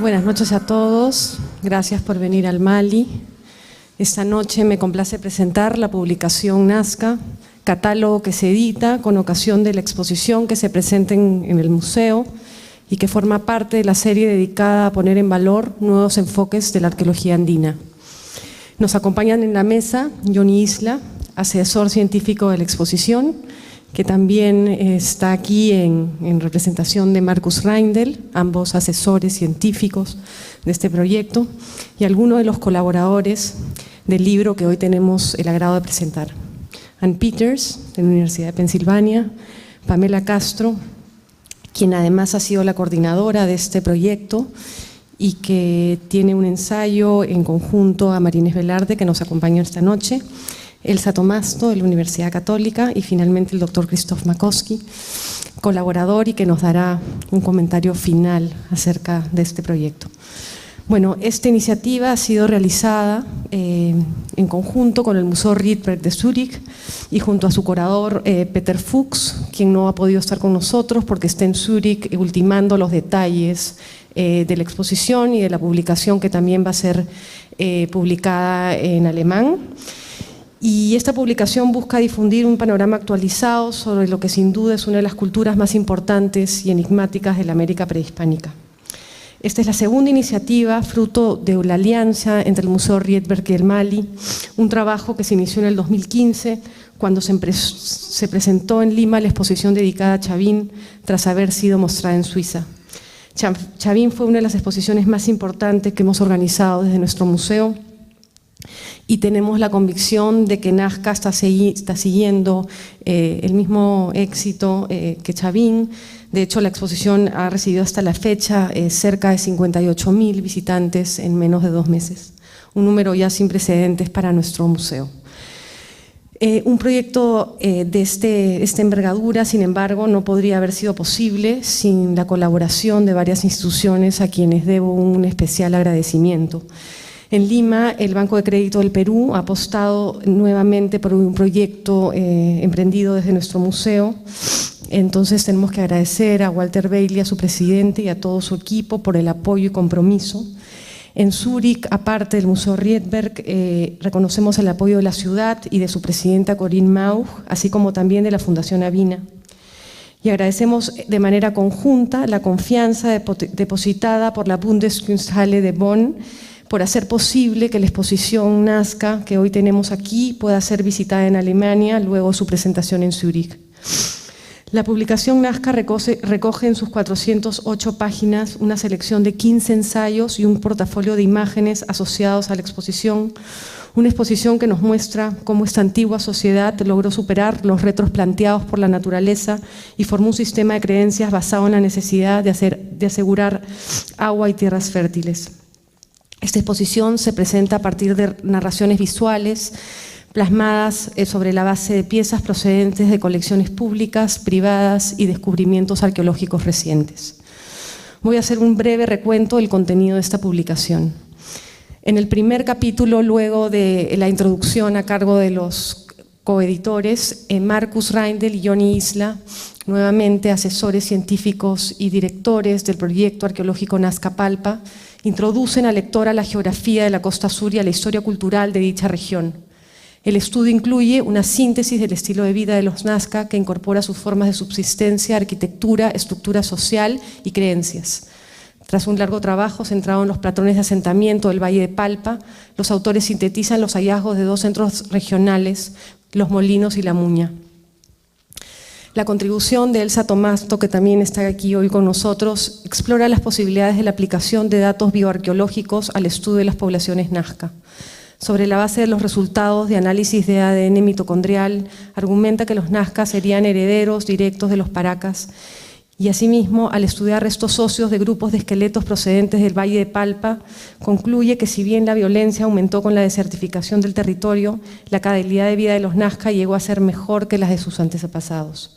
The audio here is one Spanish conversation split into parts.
Buenas noches a todos, gracias por venir al Mali. Esta noche me complace presentar la publicación Nazca, catálogo que se edita con ocasión de la exposición que se presenta en el museo y que forma parte de la serie dedicada a poner en valor nuevos enfoques de la arqueología andina. Nos acompañan en la mesa Johnny Isla, asesor científico de la exposición, que también está aquí en representación de Marcus Reindel, ambos asesores científicos de este proyecto, y algunos de los colaboradores del libro que hoy tenemos el agrado de presentar. Ann Peters, de la Universidad de Pensilvania, Pamela Castro, quien además ha sido la coordinadora de este proyecto y que tiene un ensayo en conjunto a María Inés Velarde, que nos acompaña esta noche, Elsa Tomasto, de la Universidad Católica, y finalmente el doctor Krzysztof Makowski, colaborador y que nos dará un comentario final acerca de este proyecto. Bueno, esta iniciativa ha sido realizada en conjunto con el Museo Rydberg de Zúrich y junto a su curador Peter Fuchs, quien no ha podido estar con nosotros porque está en Zúrich ultimando los detalles de la exposición y de la publicación que también va a ser publicada en alemán. Y esta publicación busca difundir un panorama actualizado sobre lo que sin duda es una de las culturas más importantes y enigmáticas de la América prehispánica. Esta es la segunda iniciativa, fruto de la alianza entre el Museo Rydberg y el Mali, un trabajo que se inició en el 2015, cuando se presentó en Lima la exposición dedicada a Chavín, tras haber sido mostrada en Suiza. Chavín fue una de las exposiciones más importantes que hemos organizado desde nuestro museo, y tenemos la convicción de que Nazca está siguiendo el mismo éxito que Chavín. De hecho, la exposición ha recibido hasta la fecha cerca de 58.000 visitantes en menos de 2 meses, un número ya sin precedentes para nuestro museo. Un proyecto de esta envergadura, sin embargo, no podría haber sido posible sin la colaboración de varias instituciones a quienes debo un especial agradecimiento. En Lima, el Banco de Crédito del Perú ha apostado nuevamente por un proyecto emprendido desde nuestro museo. Entonces tenemos que agradecer a Walter Bailey, a su presidente y a todo su equipo por el apoyo y compromiso. En Zúrich, aparte del Museo Rydberg, reconocemos el apoyo de la ciudad y de su presidenta Corinne Mauch, así como también de la Fundación Avina. Y agradecemos de manera conjunta la confianza depositada por la Bundeskunsthalle de Bonn, por hacer posible que la exposición Nazca que hoy tenemos aquí pueda ser visitada en Alemania, luego su presentación en Zúrich. La publicación Nazca recoge en sus 408 páginas una selección de 15 ensayos y un portafolio de imágenes asociados a la exposición, una exposición que nos muestra cómo esta antigua sociedad logró superar los retos planteados por la naturaleza y formó un sistema de creencias basado en la necesidad de asegurar agua y tierras fértiles. Esta exposición se presenta a partir de narraciones visuales plasmadas sobre la base de piezas procedentes de colecciones públicas, privadas y descubrimientos arqueológicos recientes. Voy a hacer un breve recuento del contenido de esta publicación. En el primer capítulo, luego de la introducción a cargo de los coeditores, Marcus Reindel y Johnny Isla, nuevamente asesores científicos y directores del proyecto arqueológico Nazca Palpa, introducen al lector a la geografía de la costa sur y a la historia cultural de dicha región. El estudio incluye una síntesis del estilo de vida de los Nazca que incorpora sus formas de subsistencia, arquitectura, estructura social y creencias. Tras un largo trabajo centrado en los patrones de asentamiento del Valle de Palpa, los autores sintetizan los hallazgos de 2 centros regionales, Los Molinos y La Muña. La contribución de Elsa Tomasto, que también está aquí hoy con nosotros, explora las posibilidades de la aplicación de datos bioarqueológicos al estudio de las poblaciones Nazca. Sobre la base de los resultados de análisis de ADN mitocondrial, argumenta que los Nazca serían herederos directos de los Paracas y asimismo, al estudiar restos óseos de grupos de esqueletos procedentes del Valle de Palpa, concluye que si bien la violencia aumentó con la desertificación del territorio, la calidad de vida de los Nazca llegó a ser mejor que las de sus antepasados.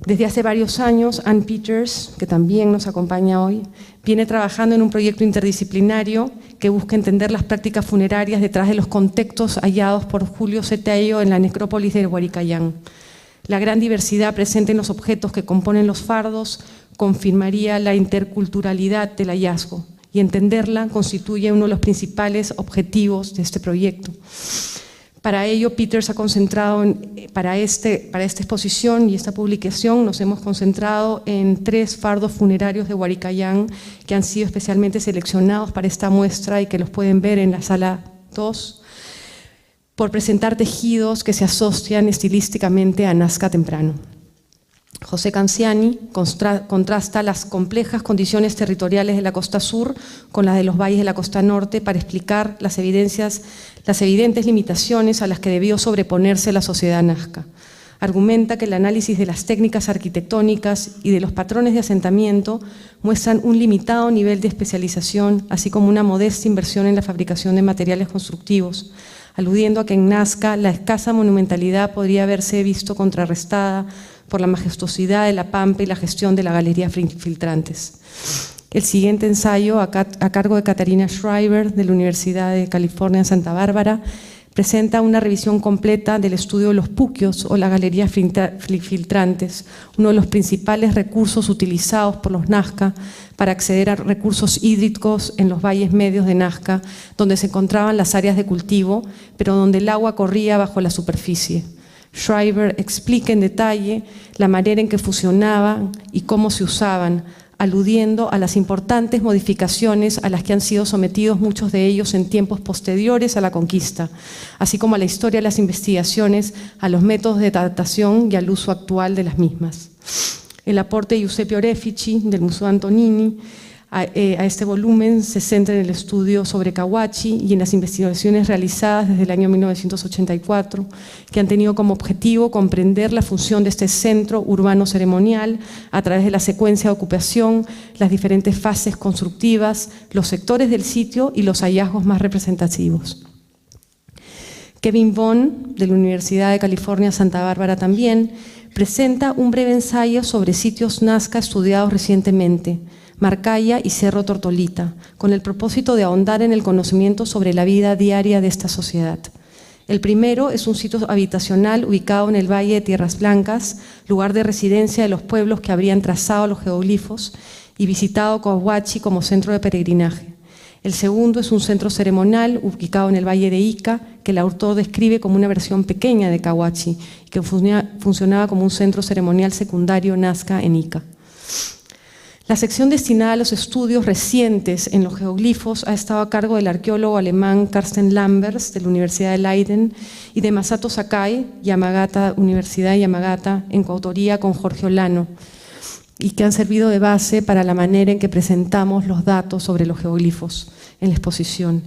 Desde hace varios años, Ann Peters, que también nos acompaña hoy, viene trabajando en un proyecto interdisciplinario que busca entender las prácticas funerarias detrás de los contextos hallados por Julio Cetayo en la necrópolis de Huaricayán. La gran diversidad presente en los objetos que componen los fardos confirmaría la interculturalidad del hallazgo, y entenderla constituye uno de los principales objetivos de este proyecto. Para ello, Peters ha concentrado, para esta exposición y esta publicación, nos hemos concentrado en 3 fardos funerarios de Huaricayán que han sido especialmente seleccionados para esta muestra y que los pueden ver en la sala 2, por presentar tejidos que se asocian estilísticamente a Nazca temprano. José Canciani contrasta las complejas condiciones territoriales de la costa sur con las de los valles de la costa norte para explicar las evidentes limitaciones a las que debió sobreponerse la sociedad nazca. Argumenta que el análisis de las técnicas arquitectónicas y de los patrones de asentamiento muestran un limitado nivel de especialización, así como una modesta inversión en la fabricación de materiales constructivos, aludiendo a que en Nazca la escasa monumentalidad podría haberse visto contrarrestada por la majestuosidad de la pampa y la gestión de la galería Filtrantes. El siguiente ensayo, a cargo de Catarina Schreiber, de la Universidad de California en Santa Bárbara, presenta una revisión completa del estudio de los puquios o la galería Filtrantes, uno de los principales recursos utilizados por los Nazca para acceder a recursos hídricos en los valles medios de Nazca, donde se encontraban las áreas de cultivo, pero donde el agua corría bajo la superficie. Schreiber explica en detalle la manera en que funcionaban y cómo se usaban, aludiendo a las importantes modificaciones a las que han sido sometidos muchos de ellos en tiempos posteriores a la conquista, así como a la historia de las investigaciones, a los métodos de datación y al uso actual de las mismas. El aporte de Giuseppe Orefici, del Museo Antonini, a este volumen se centra en el estudio sobre Cahuachi y en las investigaciones realizadas desde el año 1984, que han tenido como objetivo comprender la función de este centro urbano ceremonial a través de la secuencia de ocupación, las diferentes fases constructivas, los sectores del sitio y los hallazgos más representativos. Kevin Bond, de la Universidad de California, Santa Bárbara también, presenta un breve ensayo sobre sitios Nazca estudiados recientemente, Marcaya y Cerro Tortolita, con el propósito de ahondar en el conocimiento sobre la vida diaria de esta sociedad. El primero es un sitio habitacional ubicado en el Valle de Tierras Blancas, lugar de residencia de los pueblos que habrían trazado los geoglifos y visitado Cahuachi como centro de peregrinaje. El segundo es un centro ceremonial ubicado en el Valle de Ica, que el autor describe como una versión pequeña de Cahuachi, que funcionaba como un centro ceremonial secundario Nazca en Ica. La sección destinada a los estudios recientes en los geoglifos ha estado a cargo del arqueólogo alemán Carsten Lambers, de la Universidad de Leiden, y de Masato Sakai, Universidad de Yamagata, en coautoría con Jorge Olano, y que han servido de base para la manera en que presentamos los datos sobre los geoglifos en la exposición.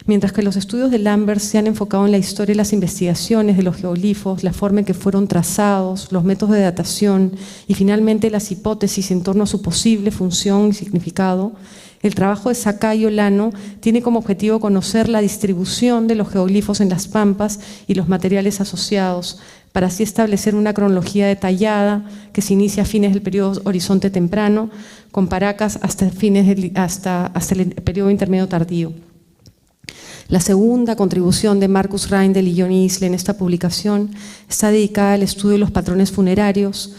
Mientras que los estudios de Lambers se han enfocado en la historia y las investigaciones de los geoglifos, la forma en que fueron trazados, los métodos de datación y finalmente las hipótesis en torno a su posible función y significado, el trabajo de Sakai y Olano tiene como objetivo conocer la distribución de los geoglifos en las pampas y los materiales asociados, para así establecer una cronología detallada que se inicia a fines del periodo Horizonte temprano, con Paracas hasta el periodo intermedio tardío. La segunda contribución de Marcus Reindel y Johnny Isle en esta publicación está dedicada al estudio de los patrones funerarios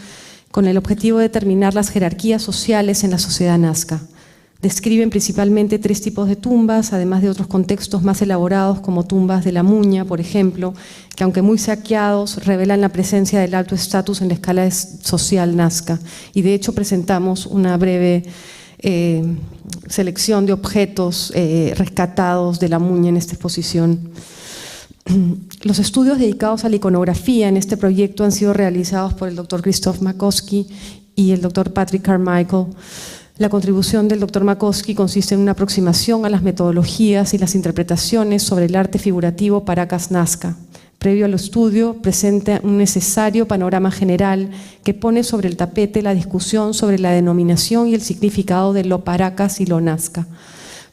con el objetivo de determinar las jerarquías sociales en la sociedad nazca. Describen principalmente 3 tipos de tumbas, además de otros contextos más elaborados como tumbas de la Muña, por ejemplo, que aunque muy saqueados revelan la presencia del alto estatus en la escala social nazca. Y de hecho presentamos una breve selección de objetos rescatados de la Muña en esta exposición. Los estudios dedicados a la iconografía en este proyecto han sido realizados por el Dr. Krzysztof Makowski y el Dr. Patrick Carmichael. La contribución del Dr. Makowski consiste en una aproximación a las metodologías y las interpretaciones sobre el arte figurativo Paracas Nazca. Previo al estudio, presenta un necesario panorama general que pone sobre el tapete la discusión sobre la denominación y el significado de lo Paracas y lo Nazca.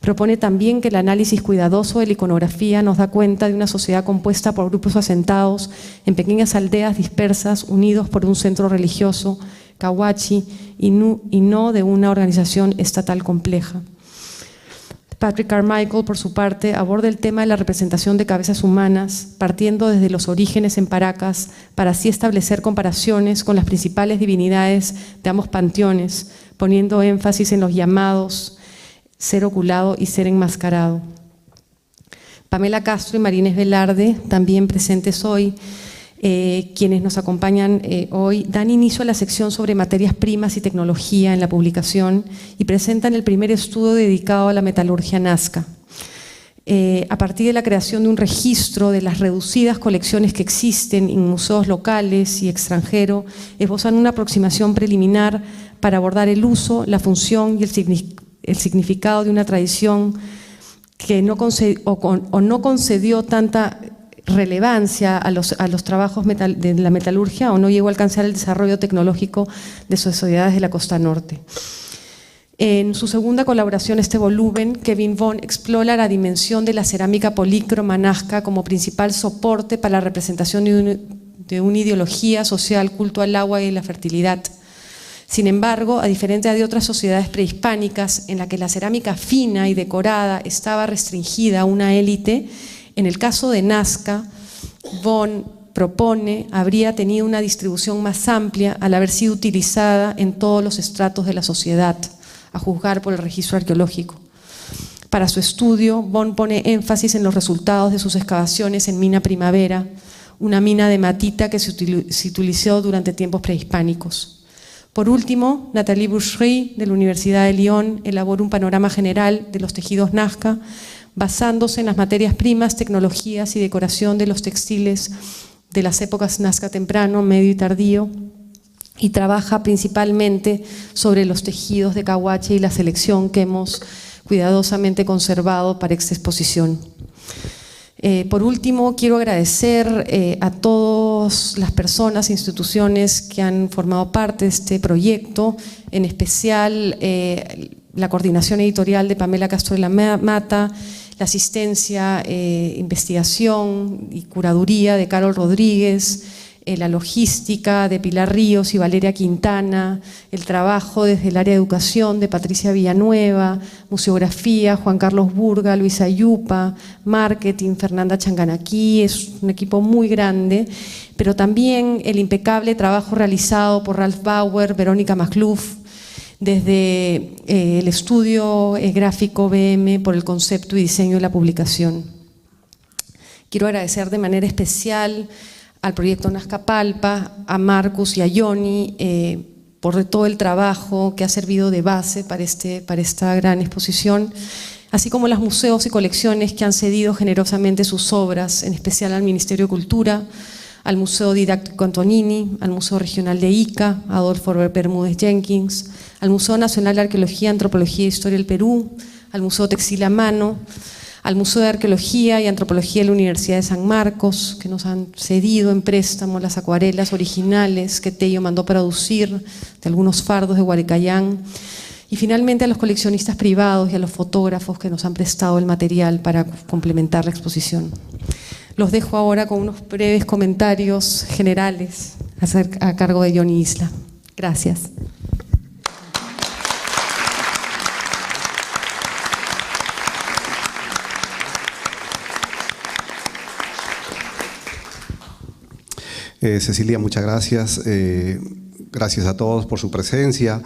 Propone también que el análisis cuidadoso de la iconografía nos da cuenta de una sociedad compuesta por grupos asentados en pequeñas aldeas dispersas, unidos por un centro religioso, Cahuachi, y no de una organización estatal compleja. Patrick Carmichael, por su parte, aborda el tema de la representación de cabezas humanas, partiendo desde los orígenes en Paracas, para así establecer comparaciones con las principales divinidades de ambos panteones, poniendo énfasis en los llamados ser oculado y ser enmascarado. Pamela Castro y Marínez Velarde, también presentes hoy, quienes nos acompañan hoy, dan inicio a la sección sobre materias primas y tecnología en la publicación y presentan el primer estudio dedicado a la metalurgia nazca. A partir de la creación de un registro de las reducidas colecciones que existen en museos locales y extranjeros, esbozan una aproximación preliminar para abordar el uso, la función y el significado de una tradición que no concedió tanta relevancia a los trabajos de la metalurgia o no llegó a alcanzar el desarrollo tecnológico de sociedades de la costa norte. En su segunda colaboración, este volumen, Kevin Von explora la dimensión de la cerámica polícroma nazca como principal soporte para la representación de una ideología social, culto al agua y la fertilidad. Sin embargo, a diferencia de otras sociedades prehispánicas en la que la cerámica fina y decorada estaba restringida a una élite, en el caso de Nazca, Von propone habría tenido una distribución más amplia al haber sido utilizada en todos los estratos de la sociedad, a juzgar por el registro arqueológico. Para su estudio, Von pone énfasis en los resultados de sus excavaciones en Mina Primavera, una mina de matita que se utilizó durante tiempos prehispánicos. Por último, Nathalie Boucherie, de la Universidad de Lyon, elabora un panorama general de los tejidos Nazca, basándose en las materias primas, tecnologías y decoración de los textiles de las épocas Nazca temprano, medio y tardío, y trabaja principalmente sobre los tejidos de cahuache y la selección que hemos cuidadosamente conservado para esta exposición. Por último, quiero agradecer a todas las personas e instituciones que han formado parte de este proyecto, en especial la coordinación editorial de Pamela Castro de la Mata, la asistencia, investigación y curaduría de Carol Rodríguez, la logística de Pilar Ríos y Valeria Quintana, el trabajo desde el área de educación de Patricia Villanueva, museografía, Juan Carlos Burga, Luisa Yupa, marketing, Fernanda Changanaquí. Es un equipo muy grande, pero también el impecable trabajo realizado por Ralph Bauer, Verónica Macluf, desde el estudio gráfico BM por el concepto y diseño de la publicación. Quiero agradecer de manera especial al proyecto Nazca Palpa, a Marcus y a Johnny por todo el trabajo que ha servido de base para esta gran exposición, así como los museos y colecciones que han cedido generosamente sus obras, en especial al Ministerio de Cultura, al Museo Didáctico Antonini, al Museo Regional de Ica, Adolfo Bermúdez Jenkins, al Museo Nacional de Arqueología, Antropología e Historia del Perú, al Museo Textil a Mano, al Museo de Arqueología y Antropología de la Universidad de San Marcos, que nos han cedido en préstamo las acuarelas originales que Tello mandó producir de algunos fardos de Huaricayán, y finalmente a los coleccionistas privados y a los fotógrafos que nos han prestado el material para complementar la exposición. Los dejo ahora con unos breves comentarios generales a cargo de Johnny Isla. Gracias. Cecilia, muchas gracias. Gracias a todos por su presencia.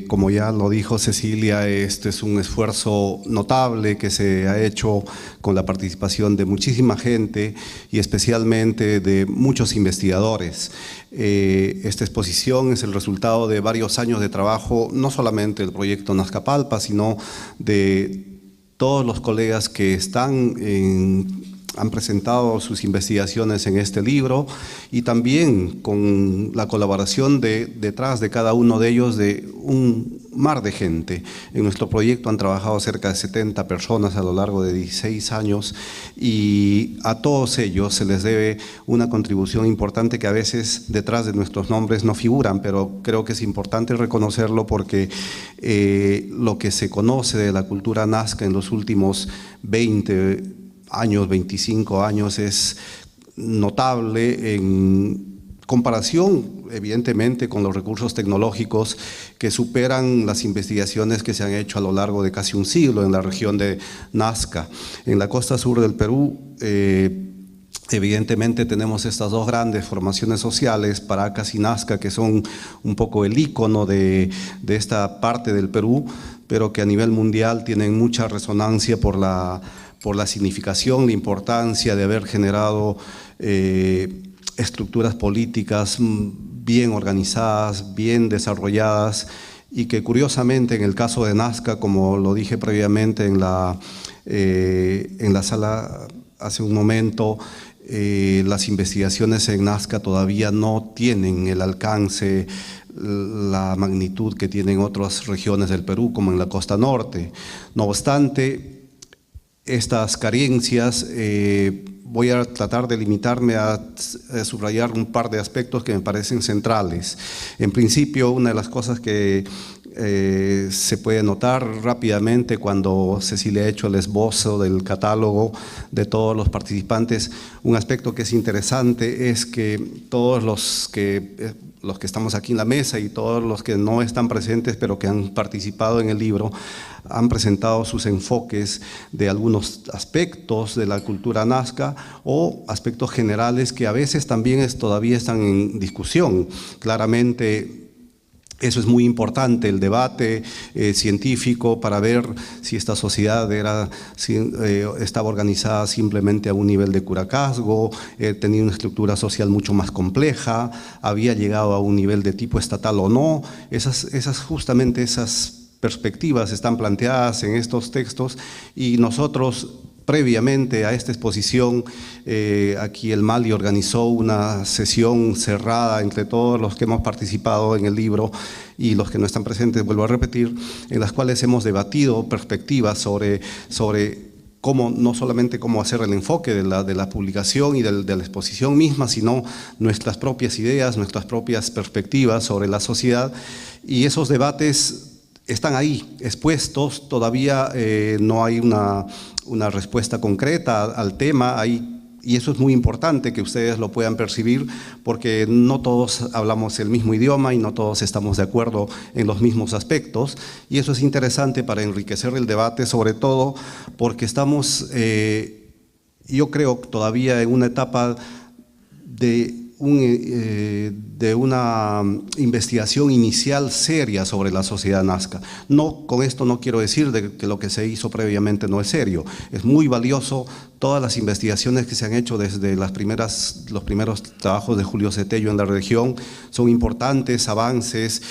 Como ya lo dijo Cecilia, este es un esfuerzo notable que se ha hecho con la participación de muchísima gente y especialmente de muchos investigadores. Esta exposición es el resultado de varios años de trabajo, no solamente del proyecto Nazca Palpa, sino de todos los colegas que han presentado sus investigaciones en este libro, y también con la colaboración detrás de cada uno de ellos de un mar de gente. En nuestro proyecto han trabajado cerca de 70 personas a lo largo de 16 años y a todos ellos se les debe una contribución importante que a veces detrás de nuestros nombres no figuran, pero creo que es importante reconocerlo porque lo que se conoce de la cultura nazca en los últimos 20 años, 25 años, es notable en comparación, evidentemente, con los recursos tecnológicos que superan las investigaciones que se han hecho a lo largo de casi un siglo en la región de Nazca. En la costa sur del Perú, evidentemente tenemos estas dos grandes formaciones sociales, Paracas y Nazca, que son un poco el ícono de esta parte del Perú, pero que a nivel mundial tienen mucha resonancia por la significación, la importancia de haber generado estructuras políticas bien organizadas, bien desarrolladas, y que curiosamente en el caso de Nazca, como lo dije previamente en la sala hace un momento, las investigaciones en Nazca todavía no tienen el alcance, la magnitud que tienen otras regiones del Perú, como en la costa norte. No obstante, estas carencias, voy a tratar de limitarme a subrayar un par de aspectos que me parecen centrales. En principio, una de las cosas que se puede notar rápidamente cuando Cecilia ha hecho el esbozo del catálogo de todos los participantes, un aspecto que es interesante es que todos los que estamos aquí en la mesa y todos los que no están presentes pero que han participado en el libro han presentado sus enfoques de algunos aspectos de la cultura nazca o aspectos generales que a veces también todavía están en discusión. Claramente, eso es muy importante, el debate científico para ver si esta sociedad estaba organizada simplemente a un nivel de curacazgo, tenía una estructura social mucho más compleja, había llegado a un nivel de tipo estatal o no. Justamente esas perspectivas están planteadas en estos textos y nosotros, previamente a esta exposición, aquí el Mali organizó una sesión cerrada entre todos los que hemos participado en el libro y los que no están presentes, vuelvo a repetir, en las cuales hemos debatido perspectivas sobre cómo, no solamente cómo hacer el enfoque de la publicación y de la exposición misma, sino nuestras propias ideas, nuestras propias perspectivas sobre la sociedad, y esos debates están ahí, expuestos. Todavía no hay una respuesta concreta al tema, y eso es muy importante que ustedes lo puedan percibir, porque no todos hablamos el mismo idioma y no todos estamos de acuerdo en los mismos aspectos, y eso es interesante para enriquecer el debate, sobre todo porque estamos, yo creo, todavía en una etapa de una investigación inicial seria sobre la sociedad nazca. Con esto no quiero decir que lo que se hizo previamente no es serio. Es muy valioso todas las investigaciones que se han hecho desde los primeros trabajos de Julio Cetello en la región. Son importantes avances,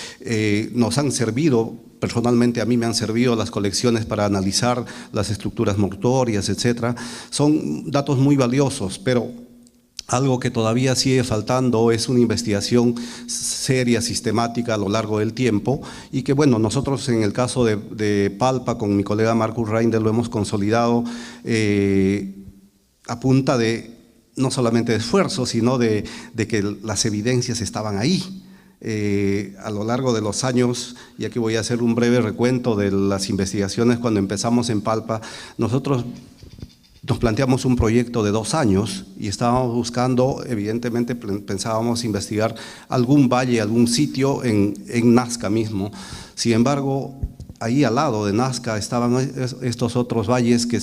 nos han servido. Personalmente a mí me han servido las colecciones para analizar las estructuras mortuorias, etcétera. Son datos muy valiosos, pero algo que todavía sigue faltando es una investigación seria, sistemática a lo largo del tiempo, y que, bueno, nosotros en el caso de Palpa, con mi colega Marcus Reinder, lo hemos consolidado a punta de no solamente de esfuerzo, sino de que las evidencias estaban ahí. A lo largo de los años, y aquí voy a hacer un breve recuento de las investigaciones cuando empezamos en Palpa, nosotros nos planteamos un proyecto de 2 años y estábamos buscando, evidentemente pensábamos investigar algún valle, algún sitio en Nazca mismo. Sin embargo, ahí al lado de Nazca estaban estos otros valles que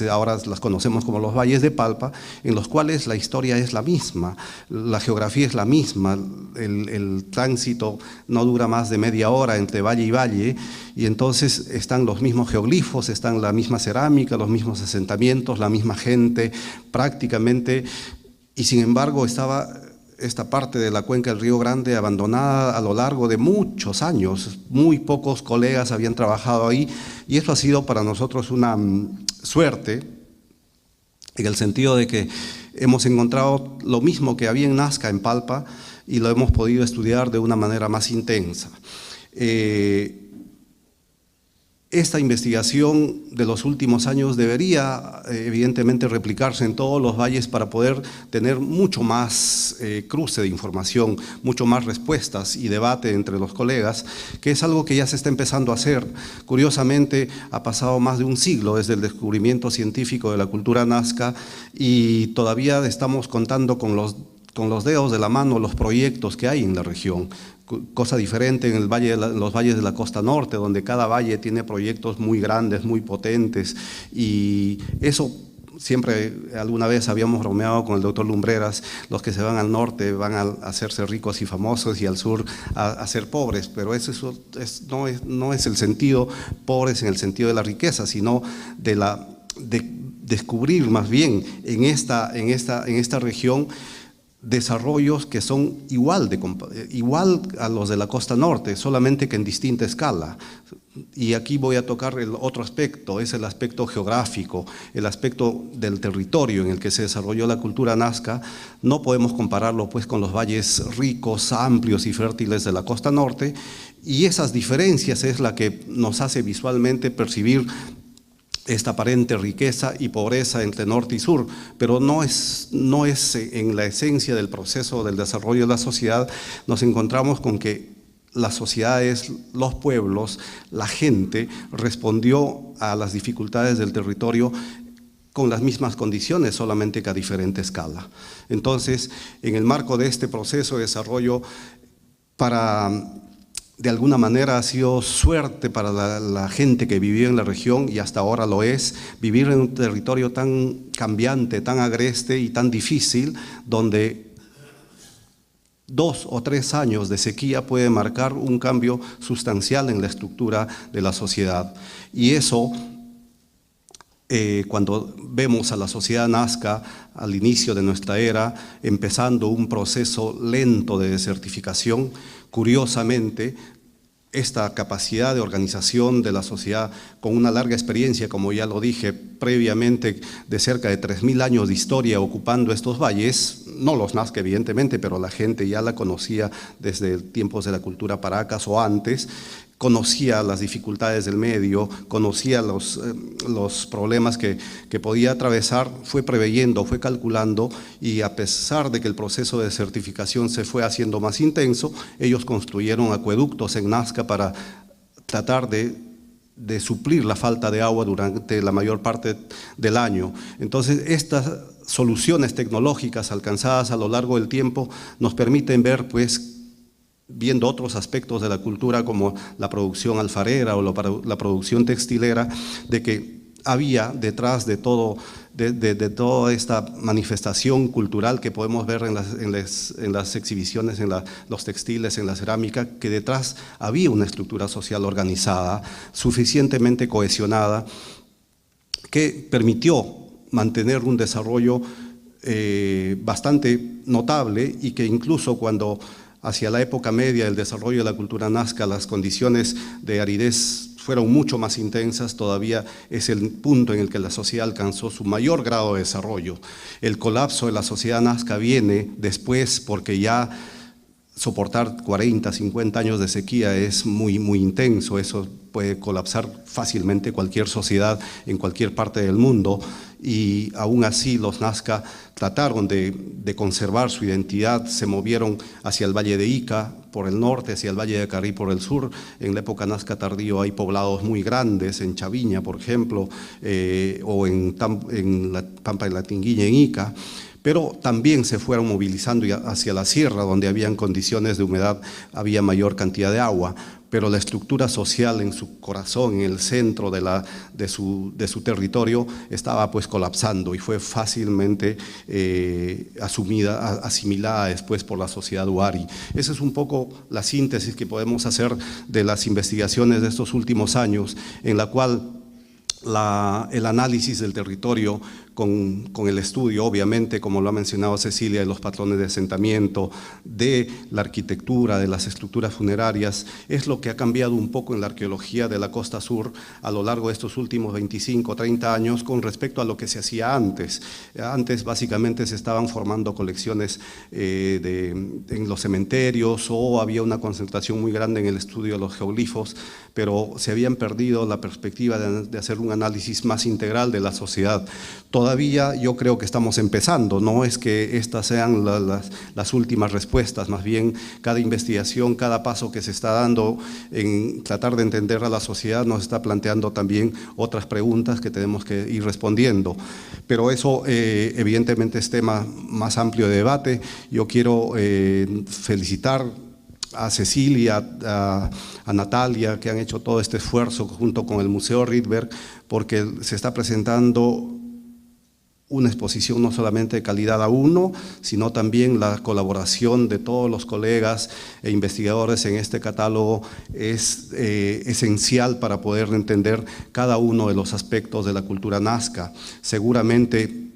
ahora las conocemos como los valles de Palpa, en los cuales la historia es la misma, la geografía es la misma, el tránsito no dura más de media hora entre valle y valle, y entonces están los mismos geoglifos, están la misma cerámica, los mismos asentamientos, la misma gente prácticamente, y sin embargo estaba esta parte de la cuenca del Río Grande abandonada a lo largo de muchos años. Muy pocos colegas habían trabajado ahí, y eso ha sido para nosotros una suerte, en el sentido de que hemos encontrado lo mismo que había en Nazca, en Palpa, y lo hemos podido estudiar de una manera más intensa. Esta investigación de los últimos años debería evidentemente replicarse en todos los valles para poder tener mucho más cruce de información, mucho más respuestas y debate entre los colegas, que es algo que ya se está empezando a hacer. Curiosamente, ha pasado más de un siglo desde el descubrimiento científico de la cultura nazca y todavía estamos contando con con los dedos de la mano los proyectos que hay en la región. Cosa diferente en los valles de la costa norte, donde cada valle tiene proyectos muy grandes, muy potentes, y eso siempre, alguna vez habíamos bromeado con el doctor Lumbreras, los que se van al norte van a hacerse ricos y famosos y al sur a ser pobres, pero no es el sentido pobres en el sentido de la riqueza, sino de descubrir más bien en esta región desarrollos que son igual a los de la costa norte, solamente que en distinta escala. Y aquí voy a tocar el otro aspecto, es el aspecto geográfico, el aspecto del territorio en el que se desarrolló la cultura nazca. No podemos compararlo pues con los valles ricos, amplios y fértiles de la costa norte, y esas diferencias es la que nos hace visualmente percibir esta aparente riqueza y pobreza entre norte y sur, pero no es en la esencia del proceso del desarrollo de la sociedad. Nos encontramos con que las sociedades, los pueblos, la gente respondió a las dificultades del territorio con las mismas condiciones, solamente que a diferente escala. Entonces, en el marco de este proceso de desarrollo, de alguna manera ha sido suerte para la gente que vivió en la región, y hasta ahora lo es, vivir en un territorio tan cambiante, tan agreste y tan difícil, donde 2 o 3 años de sequía puede marcar un cambio sustancial en la estructura de la sociedad. Y eso, cuando vemos a la sociedad nazca al inicio de nuestra era, empezando un proceso lento de desertificación, curiosamente, esta capacidad de organización de la sociedad con una larga experiencia, como ya lo dije previamente, de cerca de 3000 años de historia ocupando estos valles, no los nazca evidentemente, pero la gente ya la conocía desde tiempos de la cultura Paracas o antes, conocía las dificultades del medio, conocía los problemas que podía atravesar, fue preveyendo, fue calculando, y a pesar de que el proceso de desertificación se fue haciendo más intenso, ellos construyeron acueductos en Nazca para tratar de suplir la falta de agua durante la mayor parte del año. Entonces, estas soluciones tecnológicas alcanzadas a lo largo del tiempo nos permiten ver, pues, viendo otros aspectos de la cultura como la producción alfarera o la producción textilera, de que había detrás de toda esta manifestación cultural que podemos ver en las exhibiciones, en los textiles, en la cerámica, que detrás había una estructura social organizada, suficientemente cohesionada, que permitió mantener un desarrollo bastante notable, y que incluso cuando hacia la época media del desarrollo de la cultura nazca, las condiciones de aridez fueron mucho más intensas, todavía es el punto en el que la sociedad alcanzó su mayor grado de desarrollo. El colapso de la sociedad nazca viene después, porque ya soportar 40, 50 años de sequía es muy, muy intenso. Eso puede colapsar fácilmente cualquier sociedad en cualquier parte del mundo, y aún así los nazca trataron de conservar su identidad, se movieron hacia el Valle de Ica por el norte, hacia el Valle de Acarí por el sur. En la época nazca tardío hay poblados muy grandes, en Chaviña, por ejemplo, o en la Pampa de la Tinguilla, en Ica, pero también se fueron movilizando hacia la sierra, donde habían condiciones de humedad, había mayor cantidad de agua, pero la estructura social en su corazón, en el centro de su territorio, estaba pues colapsando, y fue fácilmente asimilada después por la sociedad huari. Esa es un poco la síntesis que podemos hacer de las investigaciones de estos últimos años, en la cual el análisis del territorio con el estudio, obviamente, como lo ha mencionado Cecilia, de los patrones de asentamiento, de la arquitectura, de las estructuras funerarias, es lo que ha cambiado un poco en la arqueología de la costa sur a lo largo de estos últimos 25 o 30 años con respecto a lo que se hacía antes. Antes básicamente se estaban formando colecciones en los cementerios, o había una concentración muy grande en el estudio de los geoglifos, pero se habían perdido la perspectiva de hacer un análisis más integral de la sociedad. todavía yo creo que estamos empezando, no es que estas sean las últimas respuestas, más bien cada investigación, cada paso que se está dando en tratar de entender a la sociedad nos está planteando también otras preguntas que tenemos que ir respondiendo. Pero eso evidentemente es tema más amplio de debate. Yo quiero felicitar a Cecilia, a Natalia, que han hecho todo este esfuerzo junto con el Museo Rydberg, porque se está presentando una exposición no solamente de calidad A1, sino también la colaboración de todos los colegas e investigadores en este catálogo es esencial para poder entender cada uno de los aspectos de la cultura nazca. Seguramente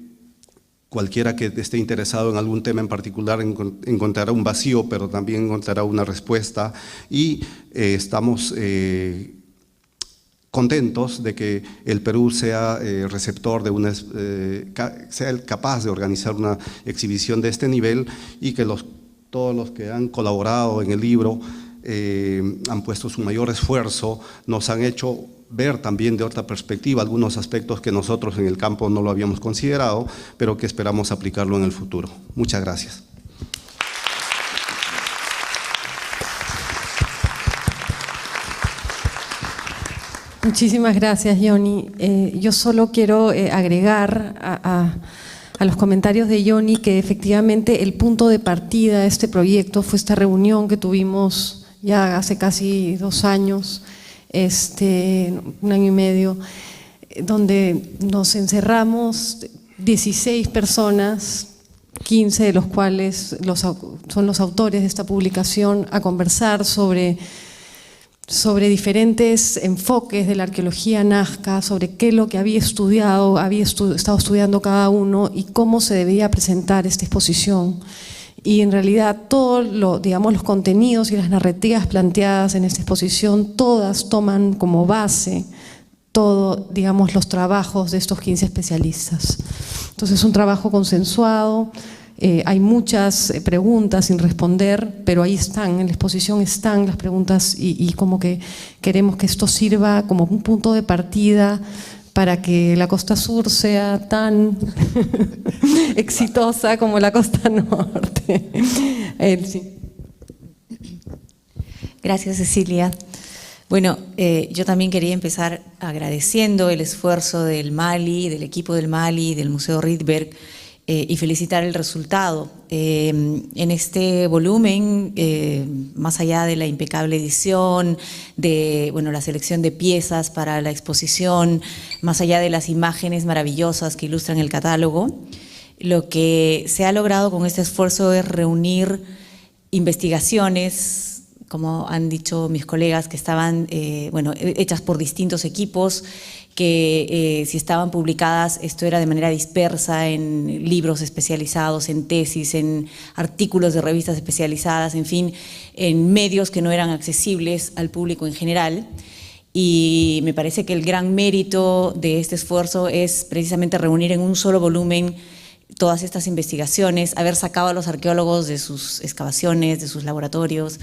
cualquiera que esté interesado en algún tema en particular encontrará un vacío, pero también encontrará una respuesta, y estamos contentos de que el Perú sea receptor de sea capaz de organizar una exhibición de este nivel, y que todos los que han colaborado en el libro han puesto su mayor esfuerzo, nos han hecho ver también de otra perspectiva algunos aspectos que nosotros en el campo no lo habíamos considerado, pero que esperamos aplicarlo en el futuro. Muchas gracias. Muchísimas gracias, Johnny. Yo solo quiero agregar a los comentarios de Johnny que efectivamente el punto de partida de este proyecto fue esta reunión que tuvimos ya hace casi 2 años, 1 año y medio, donde nos encerramos 16 personas, 15 de los cuales son los autores de esta publicación, a conversar sobre diferentes enfoques de la arqueología nazca, sobre qué es lo que había estado estudiando cada uno y cómo se debía presentar esta exposición. Y en realidad todos los contenidos y las narrativas planteadas en esta exposición, todas toman como base los trabajos de estos 15 especialistas. Entonces es un trabajo consensuado. Hay muchas preguntas sin responder, pero ahí están, en la exposición están las preguntas, y como que queremos que esto sirva como un punto de partida para que la costa sur sea tan exitosa como la costa norte. Sí. Gracias, Cecilia. Bueno, yo también quería empezar agradeciendo el esfuerzo del MALI, del equipo del MALI, del Museo Rydberg, y felicitar el resultado. En este volumen, más allá de la impecable edición, de la selección de piezas para la exposición, más allá de las imágenes maravillosas que ilustran el catálogo, lo que se ha logrado con este esfuerzo es reunir investigaciones, como han dicho mis colegas, que estaban hechas por distintos equipos, que si estaban publicadas, esto era de manera dispersa en libros especializados, en tesis, en artículos de revistas especializadas, en fin, en medios que no eran accesibles al público en general. Y me parece que el gran mérito de este esfuerzo es precisamente reunir en un solo volumen todas estas investigaciones, haber sacado a los arqueólogos de sus excavaciones, de sus laboratorios,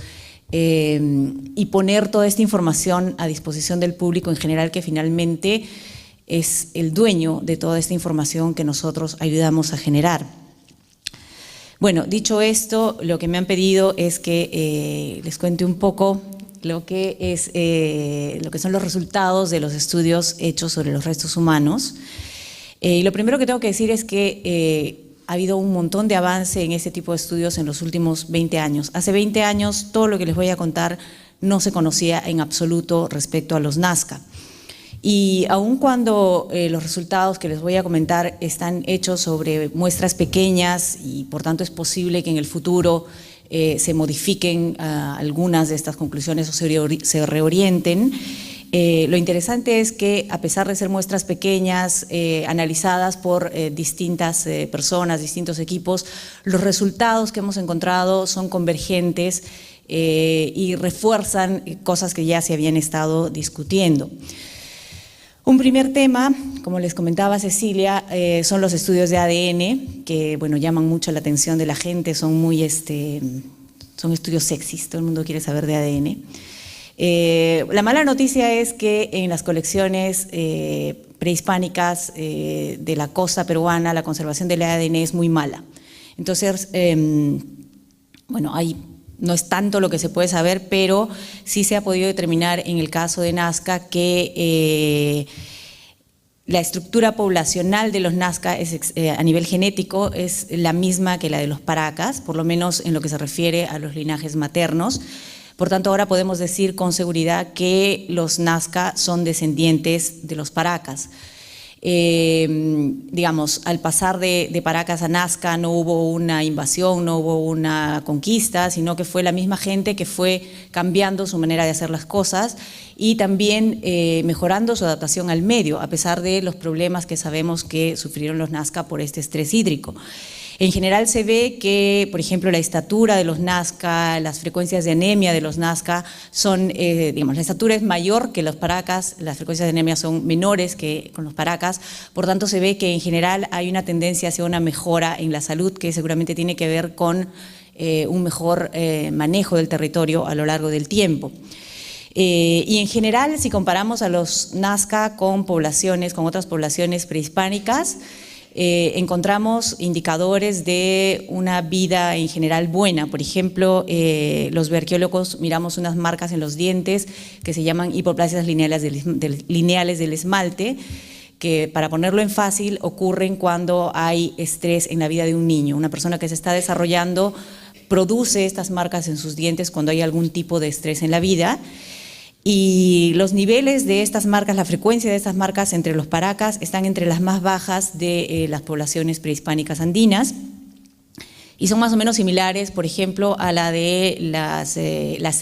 y poner toda esta información a disposición del público en general, que finalmente es el dueño de toda esta información que nosotros ayudamos a generar. Bueno, dicho esto, lo que me han pedido es que les cuente un poco lo que son los resultados de los estudios hechos sobre los restos humanos. Y lo primero que tengo que decir es que ha habido un montón de avance en este tipo de estudios en los últimos 20 años. Hace 20 años todo lo que les voy a contar no se conocía en absoluto respecto a los Nazca. Y aun cuando los resultados que les voy a comentar están hechos sobre muestras pequeñas y por tanto es posible que en el futuro se modifiquen algunas de estas conclusiones o se reorienten, lo interesante es que, a pesar de ser muestras pequeñas, analizadas por distintas personas, distintos equipos, los resultados que hemos encontrado son convergentes y refuerzan cosas que ya se habían estado discutiendo. Un primer tema, como les comentaba Cecilia, son los estudios de ADN, que llaman mucho la atención de la gente, son estudios sexys, todo el mundo quiere saber de ADN. La mala noticia es que en las colecciones prehispánicas de la costa peruana, la conservación del ADN es muy mala. Entonces, bueno, no es tanto lo que se puede saber, pero sí se ha podido determinar en el caso de Nazca que la estructura poblacional de los Nazca a nivel genético es la misma que la de los Paracas, por lo menos en lo que se refiere a los linajes maternos. Por tanto, ahora podemos decir con seguridad que los Nazca son descendientes de los Paracas. Digamos, al pasar de Paracas a Nazca no hubo una invasión, no hubo una conquista, sino que fue la misma gente que fue cambiando su manera de hacer las cosas y también mejorando su adaptación al medio, a pesar de los problemas que sabemos que sufrieron los Nazca por este estrés hídrico. En general se ve que, por ejemplo, la estatura de los Nazca, las frecuencias de anemia de los Nazca son, digamos, la estatura es mayor que los Paracas, las frecuencias de anemia son menores que con los Paracas, por tanto se ve que en general hay una tendencia hacia una mejora en la salud que seguramente tiene que ver con un mejor manejo del territorio a lo largo del tiempo. Y en general, si comparamos a los Nazca con otras poblaciones prehispánicas, encontramos indicadores de una vida en general buena. Por ejemplo, los bioarqueólogos miramos unas marcas en los dientes que se llaman hipoplasias lineales del esmalte, que para ponerlo en fácil ocurren cuando hay estrés en la vida de un niño. Una persona que se está desarrollando produce estas marcas en sus dientes cuando hay algún tipo de estrés en la vida. Y los niveles de estas marcas, la frecuencia de estas marcas entre los Paracas están entre las más bajas de las poblaciones prehispánicas andinas y son más o menos similares, por ejemplo, a la de las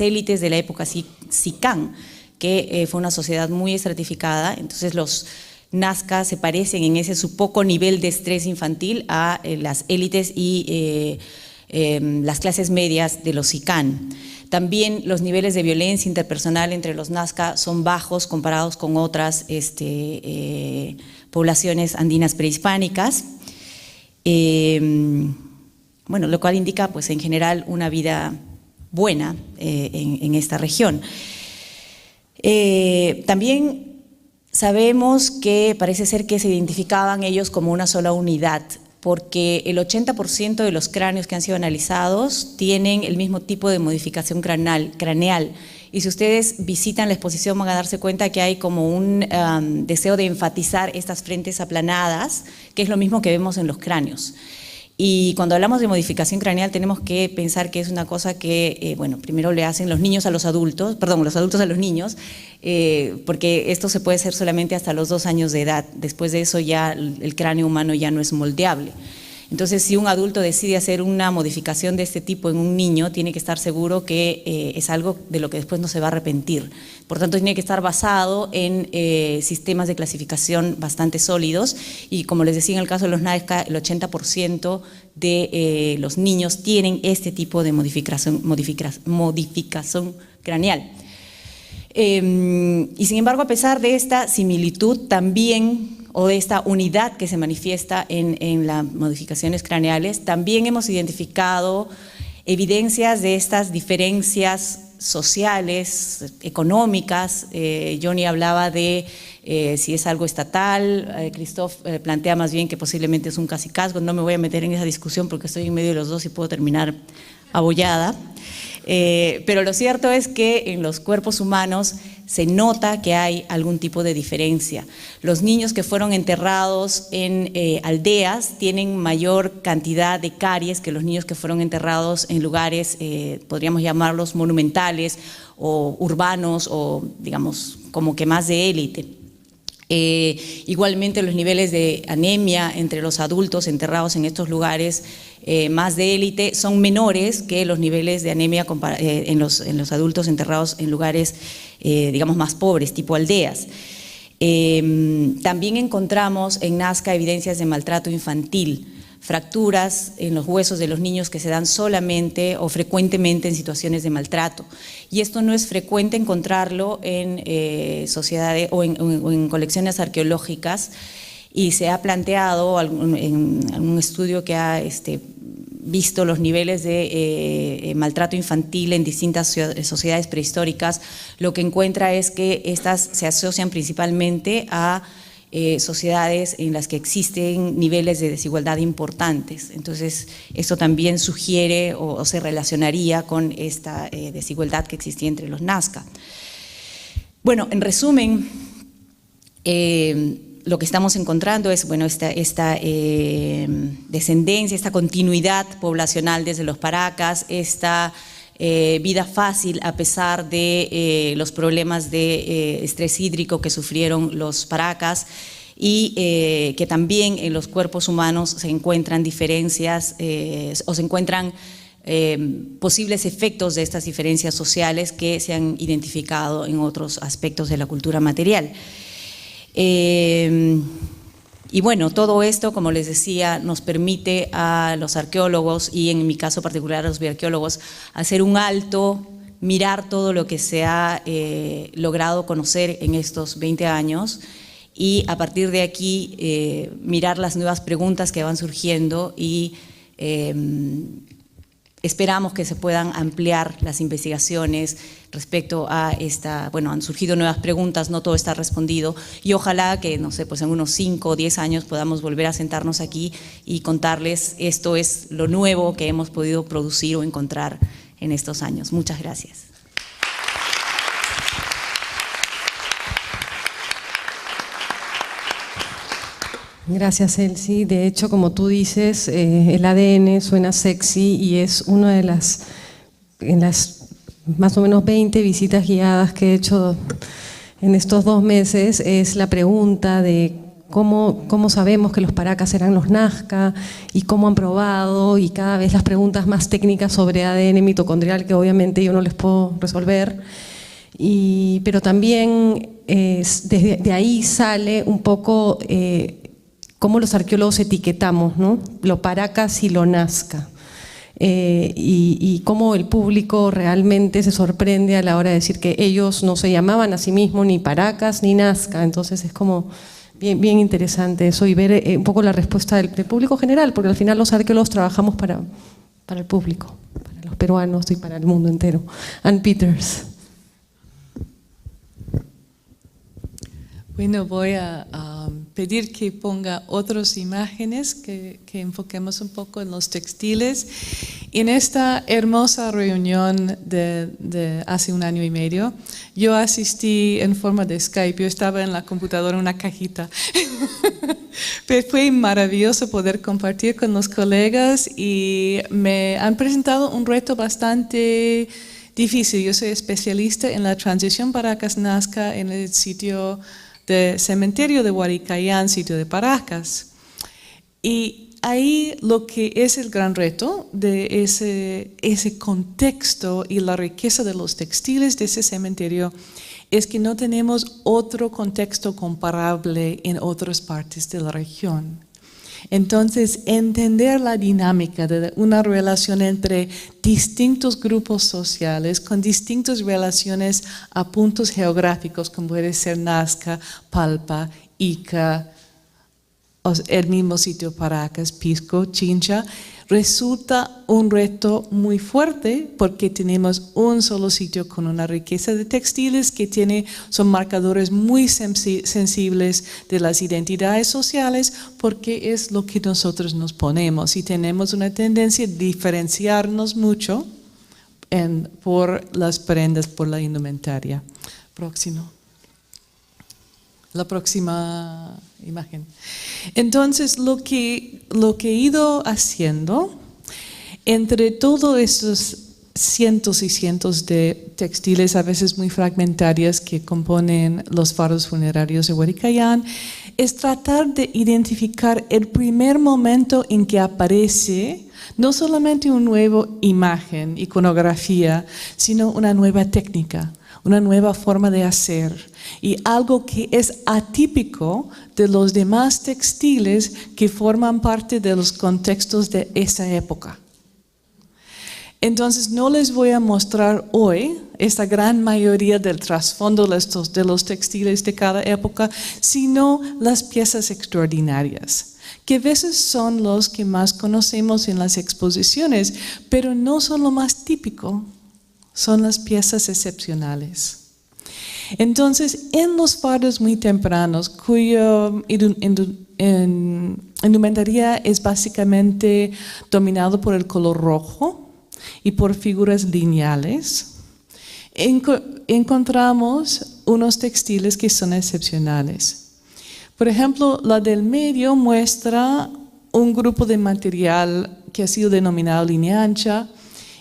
élites de la época Sicán, que fue una sociedad muy estratificada. Entonces los Nazca se parecen en su poco nivel de estrés infantil a las élites y las clases medias de los Sicán. También los niveles de violencia interpersonal entre los Nazca son bajos comparados con otras poblaciones andinas prehispánicas, bueno, lo cual indica pues en general una vida buena en esta región. También sabemos que parece ser que se identificaban ellos como una sola unidad, porque el 80% de los cráneos que han sido analizados tienen el mismo tipo de modificación craneal. Y si ustedes visitan la exposición van a darse cuenta que hay como un deseo de enfatizar estas frentes aplanadas, que es lo mismo que vemos en los cráneos. Y cuando hablamos de modificación craneal tenemos que pensar que es una cosa que, bueno, primero le hacen los niños a los adultos, perdón, los adultos a los niños, porque esto se puede hacer solamente hasta los 2 años de edad. Después de eso ya el cráneo humano ya no es moldeable. Entonces, si un adulto decide hacer una modificación de este tipo en un niño, tiene que estar seguro que es algo de lo que después no se va a arrepentir. Por tanto, tiene que estar basado en sistemas de clasificación bastante sólidos y, como les decía, en el caso de los Nazca, el 80% de los niños tienen este tipo de modificación craneal. Y sin embargo, a pesar de esta similitud también, o de esta unidad que se manifiesta en las modificaciones craneales, también hemos identificado evidencias de estas diferencias sociales, económicas. Johnny hablaba de si es algo estatal, Christophe plantea más bien que posiblemente es un cacicazgo. No me voy a meter en esa discusión porque estoy en medio de los dos y puedo terminar abollada. Pero lo cierto es que en los cuerpos humanos se nota que hay algún tipo de diferencia. Los niños que fueron enterrados en aldeas tienen mayor cantidad de caries que los niños que fueron enterrados en lugares, podríamos llamarlos monumentales o urbanos o digamos como que más de élite. Igualmente los niveles de anemia entre los adultos enterrados en estos lugares más de élite son menores que los niveles de anemia en los adultos enterrados en lugares digamos más pobres, tipo aldeas. También encontramos en Nazca evidencias de maltrato infantil, fracturas en los huesos de los niños que se dan solamente o frecuentemente en situaciones de maltrato. Y esto no es frecuente encontrarlo en sociedades o en colecciones arqueológicas, y se ha planteado en un estudio que ha visto los niveles de maltrato infantil en distintas sociedades prehistóricas. Lo que encuentra es que estas se asocian principalmente a sociedades en las que existen niveles de desigualdad importantes. Entonces, esto también sugiere o se relacionaría con esta desigualdad que existía entre los Nazca. Bueno, en resumen, lo que estamos encontrando es, bueno, esta descendencia, esta continuidad poblacional desde los Paracas, esta vida fácil a pesar de los problemas de estrés hídrico que sufrieron los Paracas, y que también en los cuerpos humanos se encuentran diferencias o se encuentran posibles efectos de estas diferencias sociales que se han identificado en otros aspectos de la cultura material. Y bueno, todo esto, como les decía, nos permite a los arqueólogos, y en mi caso particular a los bioarqueólogos, hacer un alto, mirar todo lo que se ha logrado conocer en estos 20 años, y a partir de aquí mirar las nuevas preguntas que van surgiendo, y esperamos que se puedan ampliar las investigaciones respecto a esta, bueno, han surgido nuevas preguntas, no todo está respondido, y ojalá que, no sé, pues en unos 5 o 10 años podamos volver a sentarnos aquí y contarles esto es lo nuevo que hemos podido producir o encontrar en estos años. Muchas gracias. Gracias, Elsie. De hecho, como tú dices, el ADN suena sexy y es una de en las más o menos 20 visitas guiadas que he hecho en estos 2 meses, es la pregunta de cómo sabemos que los Paracas eran los Nazca y cómo han probado, y cada vez las preguntas más técnicas sobre ADN mitocondrial que obviamente yo no les puedo resolver. Pero también de ahí sale un poco cómo los arqueólogos etiquetamos, ¿no? Lo Paracas y lo Nazca, y cómo el público realmente se sorprende a la hora de decir que ellos no se llamaban a sí mismos ni Paracas ni Nazca. Entonces es como bien interesante eso, y ver un poco la respuesta del público general, porque al final los arqueólogos trabajamos para el público, para los peruanos y para el mundo entero. Ann Peters. Bueno, voy a pedir que ponga otras imágenes, que enfoquemos un poco en los textiles. En esta hermosa reunión de hace 1 año y medio, yo asistí en forma de Skype, yo estaba en la computadora en una cajita. Pero fue maravilloso poder compartir con los colegas, y me han presentado un reto bastante difícil. Yo soy especialista en la transición Paracas-Nazca en el sitio de cementerio de Huaricayán, sitio de Paracas. Y ahí lo que es el gran reto de ese contexto y la riqueza de los textiles de ese cementerio es que no tenemos otro contexto comparable en otras partes de la región. Entonces, entender la dinámica de una relación entre distintos grupos sociales con distintas relaciones a puntos geográficos, como puede ser Nazca, Palpa, Ica, el mismo sitio Paracas, Pisco, Chincha, resulta un reto muy fuerte, porque tenemos un solo sitio con una riqueza de textiles que son marcadores muy sensibles de las identidades sociales, porque es lo que nosotros nos ponemos, y tenemos una tendencia a diferenciarnos mucho por las prendas, por la indumentaria. Próximo. La próxima imagen. Entonces, lo que he ido haciendo, entre todos estos cientos y cientos de textiles, a veces muy fragmentarias, que componen los faros funerarios de Huaricayán, es tratar de identificar el primer momento en que aparece no solamente una nueva imagen, iconografía, sino una nueva técnica, una nueva forma de hacer, y algo que es atípico de los demás textiles que forman parte de los contextos de esa época. Entonces, no les voy a mostrar hoy esta gran mayoría del trasfondo de los textiles de cada época, sino las piezas extraordinarias, que a veces son los que más conocemos en las exposiciones, pero no son lo más típico, son las piezas excepcionales. Entonces, en los fardos muy tempranos, cuya indumentaria es básicamente dominado por el color rojo y por figuras lineales, encontramos unos textiles que son excepcionales. Por ejemplo, la del medio muestra un grupo de material que ha sido denominado línea ancha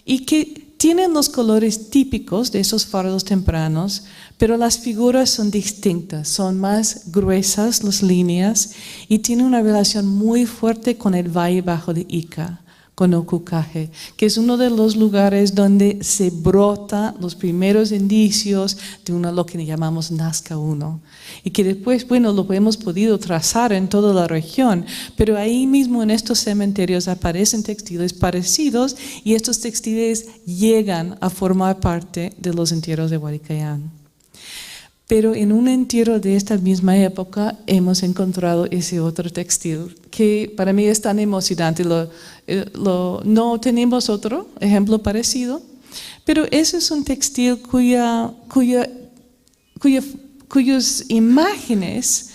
y que tienen los colores típicos de esos fardos tempranos, pero las figuras son distintas, son más gruesas las líneas y tienen una relación muy fuerte con el Valle Bajo de Ica, con Ocucaje, que es uno de los lugares donde se brota los primeros indicios de lo que llamamos Nazca I. Y que después, bueno, lo hemos podido trazar en toda la región, pero ahí mismo en estos cementerios aparecen textiles parecidos y estos textiles llegan a formar parte de los entierros de Huaricayán. Pero en un entierro de esta misma época hemos encontrado ese otro textil que para mí es tan emocionante. No tenemos otro ejemplo parecido, pero ese es un textil cuyas imágenes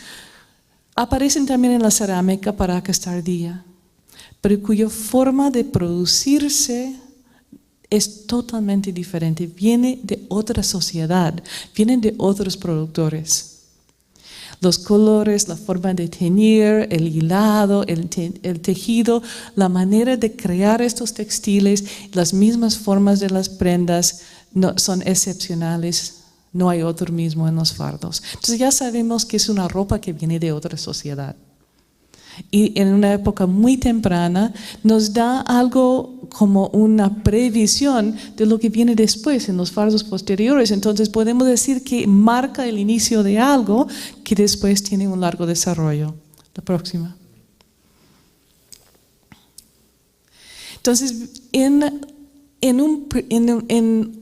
aparecen también en la cerámica Paracas tardía, pero cuya forma de producirse es totalmente diferente, viene de otra sociedad, vienen de otros productores. Los colores, la forma de teñir, el hilado, el tejido, la manera de crear estos textiles, las mismas formas de las prendas son excepcionales. No hay otro mismo en los fardos. Entonces ya sabemos que es una ropa que viene de otra sociedad. Y en una época muy temprana nos da algo como una previsión de lo que viene después en los fardos posteriores. Entonces podemos decir que marca el inicio de algo que después tiene un largo desarrollo. La próxima. Entonces, en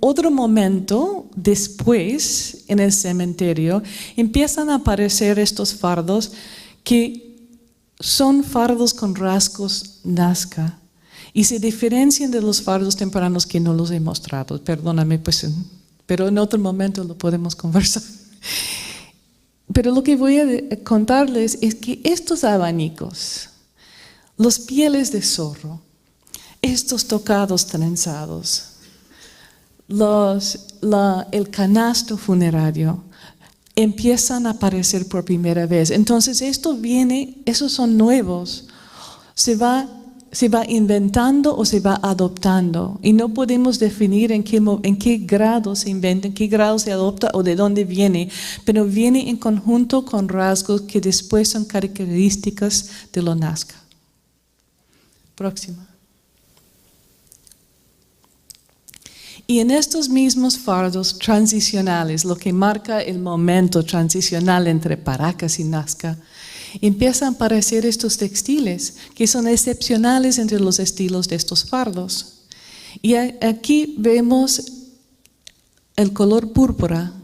otro momento, después, en el cementerio, empiezan a aparecer estos fardos que son fardos con rasgos Nazca y se diferencian de los fardos tempranos que no los he mostrado. Perdóname, pues, pero en otro momento lo podemos conversar. Pero lo que voy a contarles es que estos abanicos, los pieles de zorro, estos tocados trenzados, el canasto funerario, empiezan a aparecer por primera vez. Entonces esos son nuevos, se va inventando o se va adoptando y no podemos definir en qué grado se inventa, en qué grado se adopta o de dónde viene, pero viene en conjunto con rasgos que después son características de lo Nazca. Próxima. Y en estos mismos fardos transicionales, lo que marca el momento transicional entre Paracas y Nazca, empiezan a aparecer estos textiles que son excepcionales entre los estilos de estos fardos. Y aquí vemos el color púrpura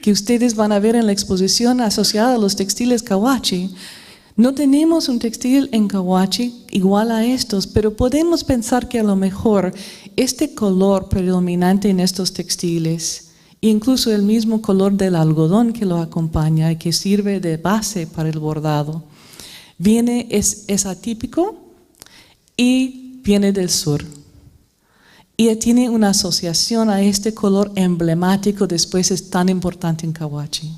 que ustedes van a ver en la exposición asociada a los textiles Cahuachi. No tenemos un textil en Cahuachi igual a estos, pero podemos pensar que a lo mejor este color predominante en estos textiles, incluso el mismo color del algodón que lo acompaña y que sirve de base para el bordado, es atípico y viene del sur. Y tiene una asociación a este color emblemático, después es tan importante en Cahuachi.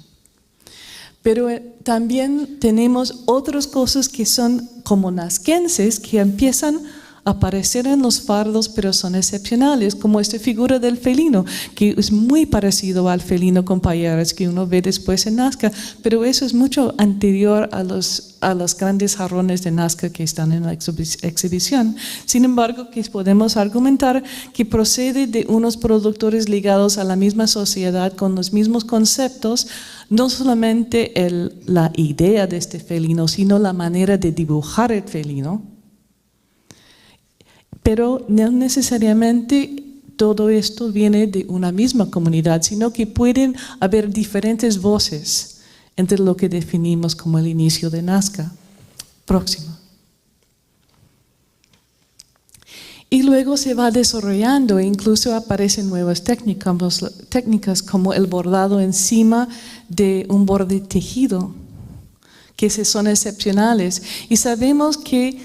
Pero también tenemos otras cosas que son como nazquenses que empiezan a aparecer en los fardos, pero son excepcionales, como esta figura del felino, que es muy parecido al felino con payares que uno ve después en Nazca, pero eso es mucho anterior a los grandes jarrones de Nazca que están en la exhibición. Sin embargo, que podemos argumentar que procede de unos productores ligados a la misma sociedad con los mismos conceptos, no solamente la idea de este felino, sino la manera de dibujar el felino. Pero no necesariamente todo esto viene de una misma comunidad, sino que pueden haber diferentes voces entre lo que definimos como el inicio de Nazca. Próximo. Y luego se va desarrollando e incluso aparecen nuevas técnicas como el bordado encima de un borde tejido, que son excepcionales. Y sabemos que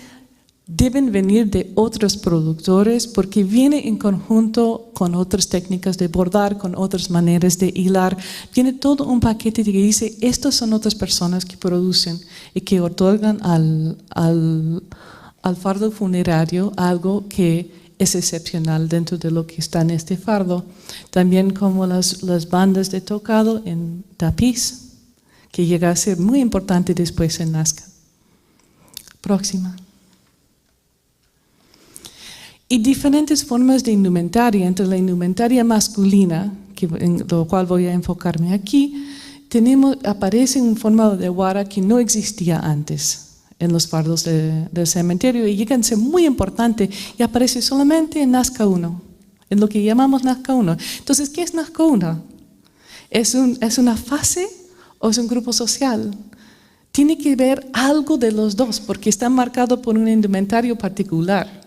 deben venir de otros productores porque viene en conjunto con otras técnicas de bordar, con otras maneras de hilar. Viene todo un paquete que dice, estas son otras personas que producen y que otorgan al fardo funerario algo que es excepcional dentro de lo que está en este fardo. También como las bandas de tocado en tapiz, que llega a ser muy importante después en Nazca. Próxima. Y diferentes formas de indumentaria. Entre la indumentaria masculina, en lo cual voy a enfocarme aquí, aparece un formato de wara que no existía antes en los fardos del cementerio y llega a ser muy importante y aparece solamente en Nazca 1, en lo que llamamos Nazca 1. Entonces, ¿qué es Nazca 1? ¿Es una fase o es un grupo social? Tiene que ver algo de los dos porque está marcado por un indumentario particular.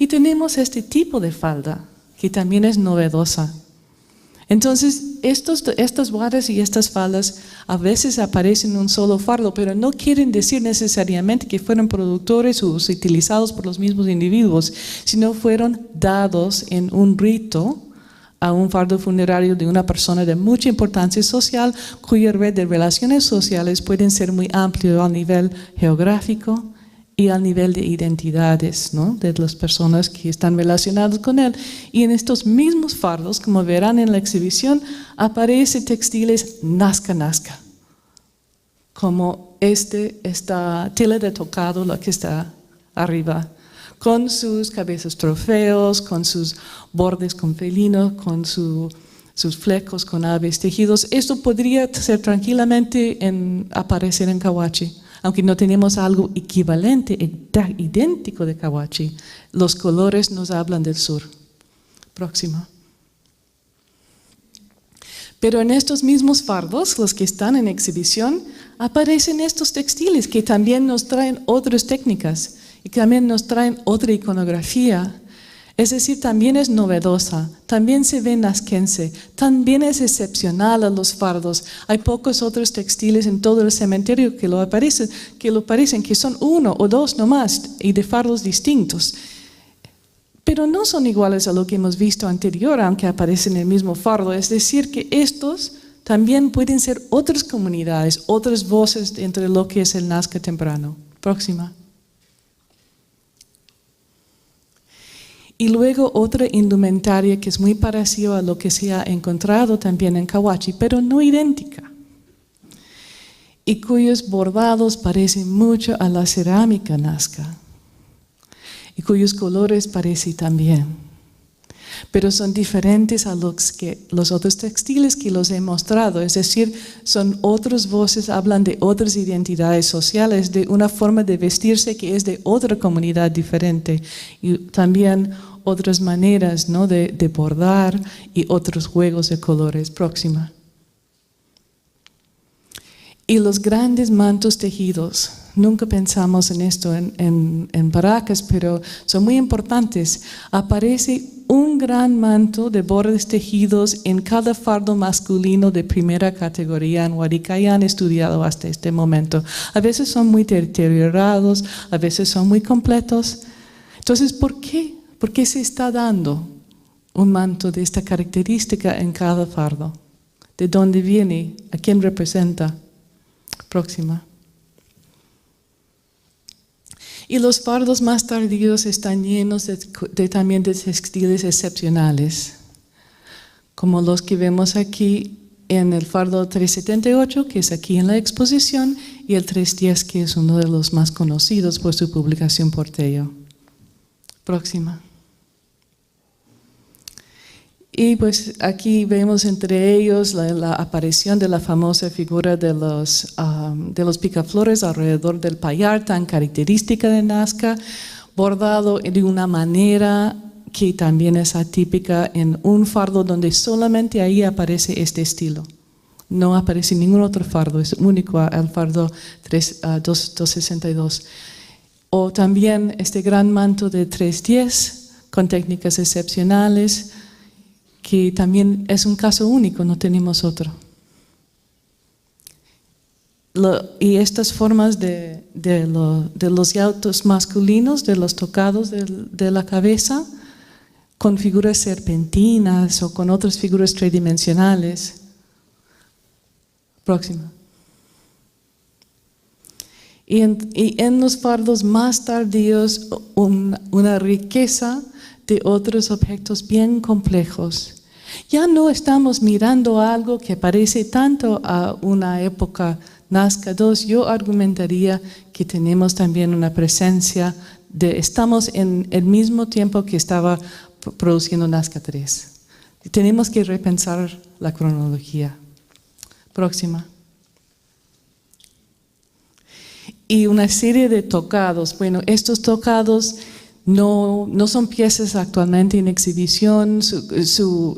Y tenemos este tipo de falda que también es novedosa. Entonces, estas waras y estas faldas a veces aparecen en un solo fardo, pero no quieren decir necesariamente que fueron productores o utilizados por los mismos individuos, sino fueron dados en un rito a un fardo funerario de una persona de mucha importancia social, cuya red de relaciones sociales pueden ser muy amplio a nivel geográfico y al nivel de identidades, ¿no?, de las personas que están relacionadas con él. Y en estos mismos fardos, como verán en la exhibición, aparecen textiles Nazca, como esta tela de tocado, la que está arriba, con sus cabezas trofeos, con sus bordes con felino, con sus flecos con aves tejidos. Esto podría ser tranquilamente aparecer en Cahuachi. Aunque no tenemos algo equivalente, idéntico de Cahuachi, los colores nos hablan del sur. Próximo. Pero en estos mismos fardos, los que están en exhibición, aparecen estos textiles que también nos traen otras técnicas y que también nos traen otra iconografía. Es decir, también es novedosa, también se ve nazquense, también es excepcional a los fardos. Hay pocos otros textiles en todo el cementerio que lo parecen, que son uno o dos nomás y de fardos distintos. Pero no son iguales a lo que hemos visto anterior, aunque aparecen en el mismo fardo. Es decir, que estos también pueden ser otras comunidades, otras voces entre lo que es el Nazca temprano. Próxima. Y luego otra indumentaria que es muy parecida a lo que se ha encontrado también en Cahuachi, pero no idéntica. Y cuyos bordados parecen mucho a la cerámica nazca. Y cuyos colores parecen también. Pero son diferentes a los otros textiles que los he mostrado. Es decir, son otras voces, hablan de otras identidades sociales, de una forma de vestirse que es de otra comunidad diferente. Y también otras maneras, ¿no?, de bordar y otros juegos de colores. Próxima. Y los grandes mantos tejidos. Nunca pensamos en esto en Paracas, pero son muy importantes. Aparece un gran manto de bordes tejidos en cada fardo masculino de primera categoría en Huarica y han estudiado hasta este momento. A veces son muy deteriorados, a veces son muy completos. Entonces, ¿por qué? ¿Por qué se está dando un manto de esta característica en cada fardo? ¿De dónde viene? ¿A quién representa? Próxima. Y los fardos más tardíos están llenos también de textiles excepcionales, como los que vemos aquí en el fardo 378, que es aquí en la exposición, y el 310, que es uno de los más conocidos por su publicación Portello. Próxima. Y pues aquí vemos entre ellos la aparición de la famosa figura de los picaflores alrededor del payar, tan característica de Nazca, bordado de una manera que también es atípica en un fardo donde solamente ahí aparece este estilo. No aparece ningún otro fardo, es único al fardo 262. O también este gran manto de 310 con técnicas excepcionales, que también es un caso único, no tenemos otro. Y estas formas de los yautos masculinos, de los tocados de la cabeza, con figuras serpentinas o con otras figuras tridimensionales. Próxima. Y en los fardos más tardíos, una riqueza de otros objetos bien complejos. Ya no estamos mirando algo que parece tanto a una época Nazca II. Yo argumentaría que tenemos también una presencia estamos en el mismo tiempo que estaba produciendo Nazca III. Tenemos que repensar la cronología. Próxima. Y una serie de tocados. Bueno, estos tocados no son piezas actualmente en exhibición, su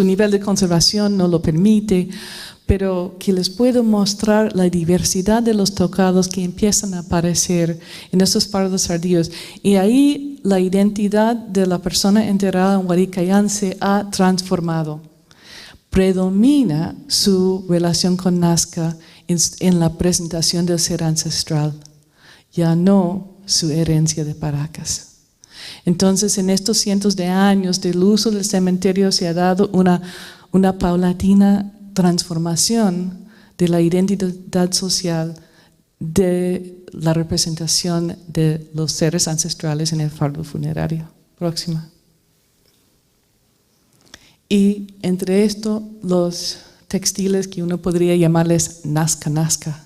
nivel de conservación no lo permite, pero que les puedo mostrar la diversidad de los tocados que empiezan a aparecer en estos fardos tardíos. Y ahí la identidad de la persona enterrada en Huaricayán se ha transformado. Predomina su relación con Nazca en la presentación del ser ancestral, ya no su herencia de Paracas. Entonces, en estos cientos de años del uso del cementerio se ha dado una paulatina transformación de la identidad social de la representación de los seres ancestrales en el fardo funerario. Próxima. Y entre esto, los textiles que uno podría llamarles Nazca,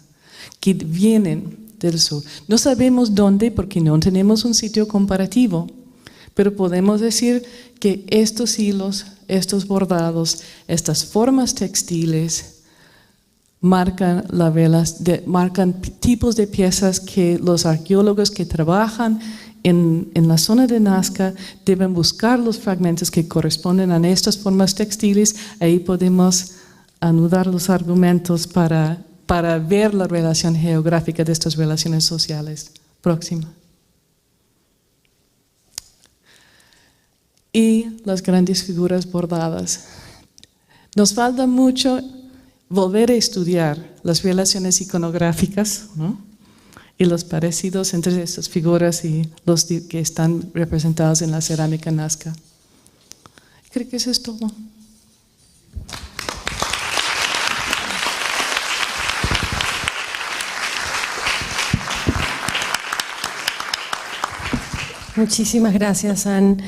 que vienen del sur. No sabemos dónde porque no tenemos un sitio comparativo, pero podemos decir que estos hilos, estos bordados, estas formas textiles marcan tipos de piezas que los arqueólogos que trabajan en la zona de Nazca deben buscar los fragmentos que corresponden a estas formas textiles. Ahí podemos anudar los argumentos para ver la relación geográfica de estas relaciones sociales. Próxima. Y las grandes figuras bordadas. Nos falta mucho volver a estudiar las relaciones iconográficas, ¿no? Y los parecidos entre estas figuras y los que están representados en la cerámica Nazca. Creo que eso es todo. Muchísimas gracias, Ann.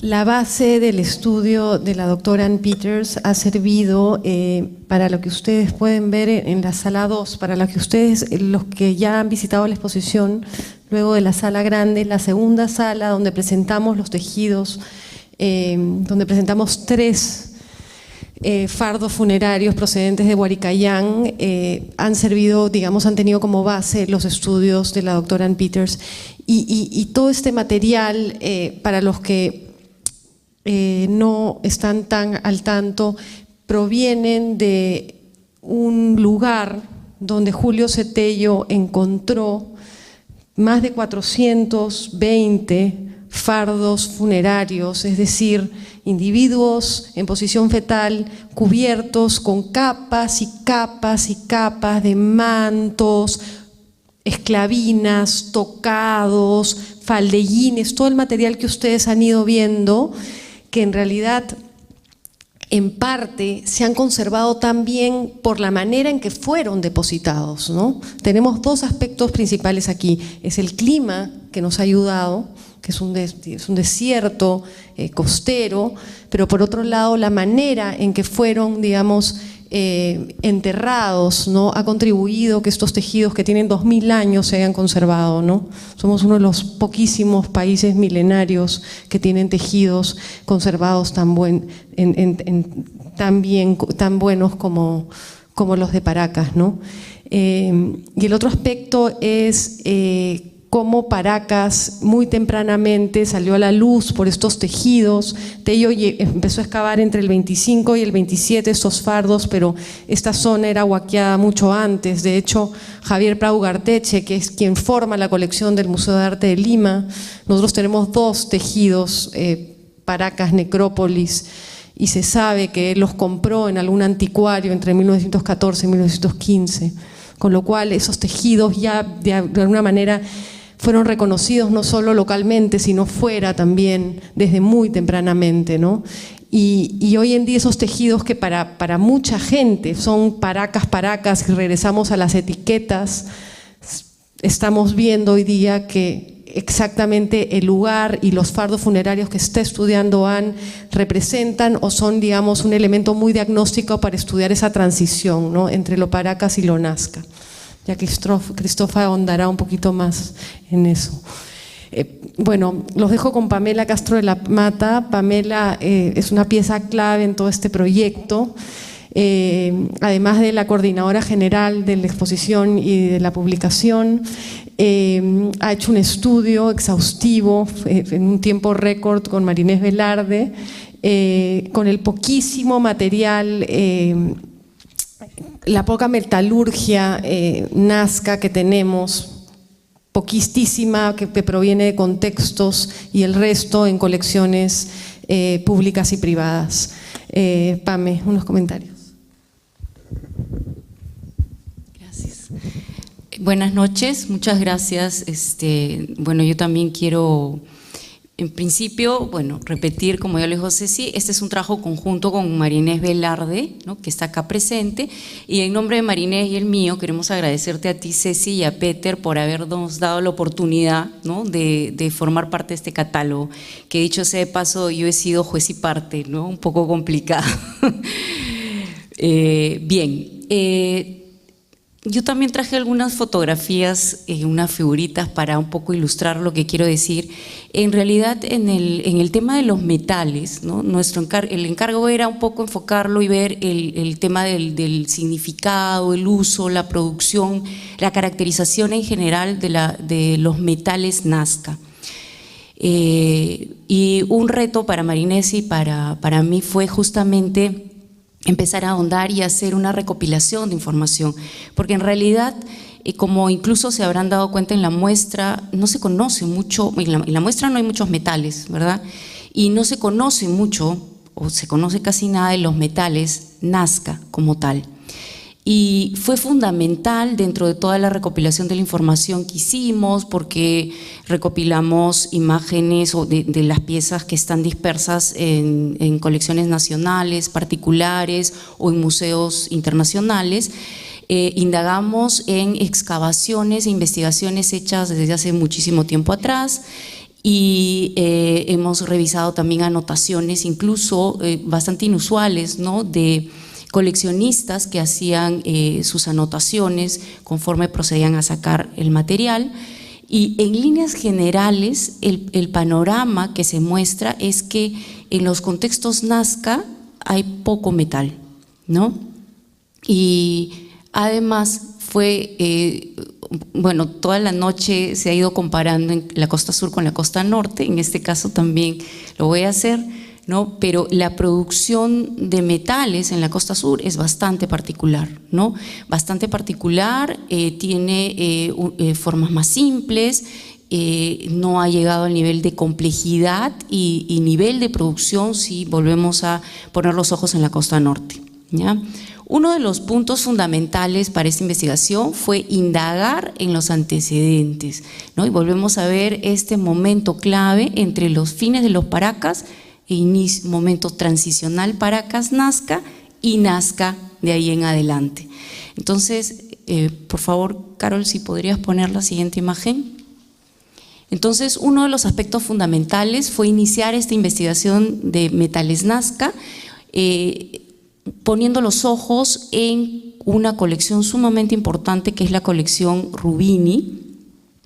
La base del estudio de la doctora Ann Peters ha servido para lo que ustedes pueden ver en la sala 2, para lo que ustedes, los que ya han visitado la exposición, luego de la sala grande, la segunda sala donde presentamos los tejidos, donde presentamos 3 fardos funerarios procedentes de Huaricayán, han servido, digamos, han tenido como base los estudios de la doctora Ann Peters y todo este material, para los que no están tan al tanto, provienen de un lugar donde Julio Cetello encontró más de 420 fardos funerarios, es decir, individuos en posición fetal cubiertos con capas y capas y capas de mantos, esclavinas, tocados, faldellines, todo el material que ustedes han ido viendo, que en realidad en parte se han conservado también por la manera en que fueron depositados, ¿no? Tenemos 2 aspectos principales aquí, es el clima que nos ha ayudado, que es un desierto costero, pero por otro lado la manera en que fueron, digamos, enterrados, ¿no? Ha contribuido que estos tejidos que tienen 2000 años se hayan conservado, ¿no? Somos uno de los poquísimos países milenarios que tienen tejidos conservados tan buenos como los de Paracas, ¿no? Y el otro aspecto es cómo Paracas muy tempranamente salió a la luz por estos tejidos. Tello empezó a excavar entre el 25 y el 27 estos fardos, pero esta zona era huaqueada mucho antes. De hecho, Javier Prado Ugarteche, que es quien forma la colección del Museo de Arte de Lima, nosotros tenemos 2 tejidos, Paracas Necrópolis, y se sabe que él los compró en algún anticuario entre 1914 y 1915, con lo cual esos tejidos ya de alguna manera fueron reconocidos no solo localmente, sino fuera también, desde muy tempranamente, ¿no? Y hoy en día esos tejidos que para mucha gente son Paracas, y regresamos a las etiquetas, estamos viendo hoy día que exactamente el lugar y los fardos funerarios que está estudiando Anne representan o son, digamos, un elemento muy diagnóstico para estudiar esa transición, ¿no?, entre lo Paracas y lo Nazca. Ya Cristófa ahondará un poquito más en eso. Bueno, los dejo con Pamela Castro de la Mata. Pamela es una pieza clave en todo este proyecto. Además de la coordinadora general de la exposición y de la publicación, ha hecho un estudio exhaustivo en un tiempo récord con Marinés Velarde, con el poquísimo material, la poca metalurgia nazca que tenemos, poquísima que proviene de contextos, y el resto en colecciones públicas y privadas. Pame, unos comentarios. Gracias. Buenas noches, muchas gracias. Bueno, yo también quiero, en principio, bueno, repetir, como ya lo dijo Ceci, este es un trabajo conjunto con Marinés Velarde, ¿no?, que está acá presente, y en nombre de Marinés y el mío queremos agradecerte a ti, Ceci, y a Peter por habernos dado la oportunidad, ¿no?, de formar parte de este catálogo, que dicho sea de paso, yo he sido juez y parte, ¿no?, un poco complicado. Bien, yo también traje algunas fotografías, unas figuritas para un poco ilustrar lo que quiero decir. En realidad, en el tema de los metales, ¿no?, el encargo era un poco enfocarlo y ver el tema del significado, el uso, la producción, la caracterización en general de los metales Nazca. Y un reto para Marinés y para mí fue justamente empezar a ahondar y hacer una recopilación de información, porque en realidad, como incluso se habrán dado cuenta en la muestra, no se conoce mucho, en la muestra no hay muchos metales, ¿verdad? Y no se conoce mucho, o se conoce casi nada de los metales Nazca como tal. Y fue fundamental dentro de toda la recopilación de la información que hicimos, porque recopilamos imágenes de las piezas que están dispersas en colecciones nacionales, particulares o en museos internacionales. Indagamos en excavaciones e investigaciones hechas desde hace muchísimo tiempo atrás, y hemos revisado también anotaciones incluso bastante inusuales, ¿no?, de coleccionistas que hacían sus anotaciones conforme procedían a sacar el material. Y en líneas generales el panorama que se muestra es que en los contextos Nazca hay poco metal, ¿no? Y además bueno, toda la noche se ha ido comparando en la costa sur con la costa norte, en este caso también lo voy a hacer, ¿no? Pero la producción de metales en la costa sur es bastante particular, ¿no? Bastante particular, tiene formas más simples, no ha llegado al nivel de complejidad y nivel de producción si volvemos a poner los ojos en la costa norte, ¿ya? Uno de los puntos fundamentales para esta investigación fue indagar en los antecedentes, ¿no? Y volvemos a ver este momento clave entre los fines de los Paracas, momento transicional Paracas-Nazca y Nazca de ahí en adelante. Entonces, por favor, Carol, si podrías poner la siguiente imagen. Entonces, uno de los aspectos fundamentales fue iniciar esta investigación de metales Nazca, poniendo los ojos en una colección sumamente importante que es la colección Rubini,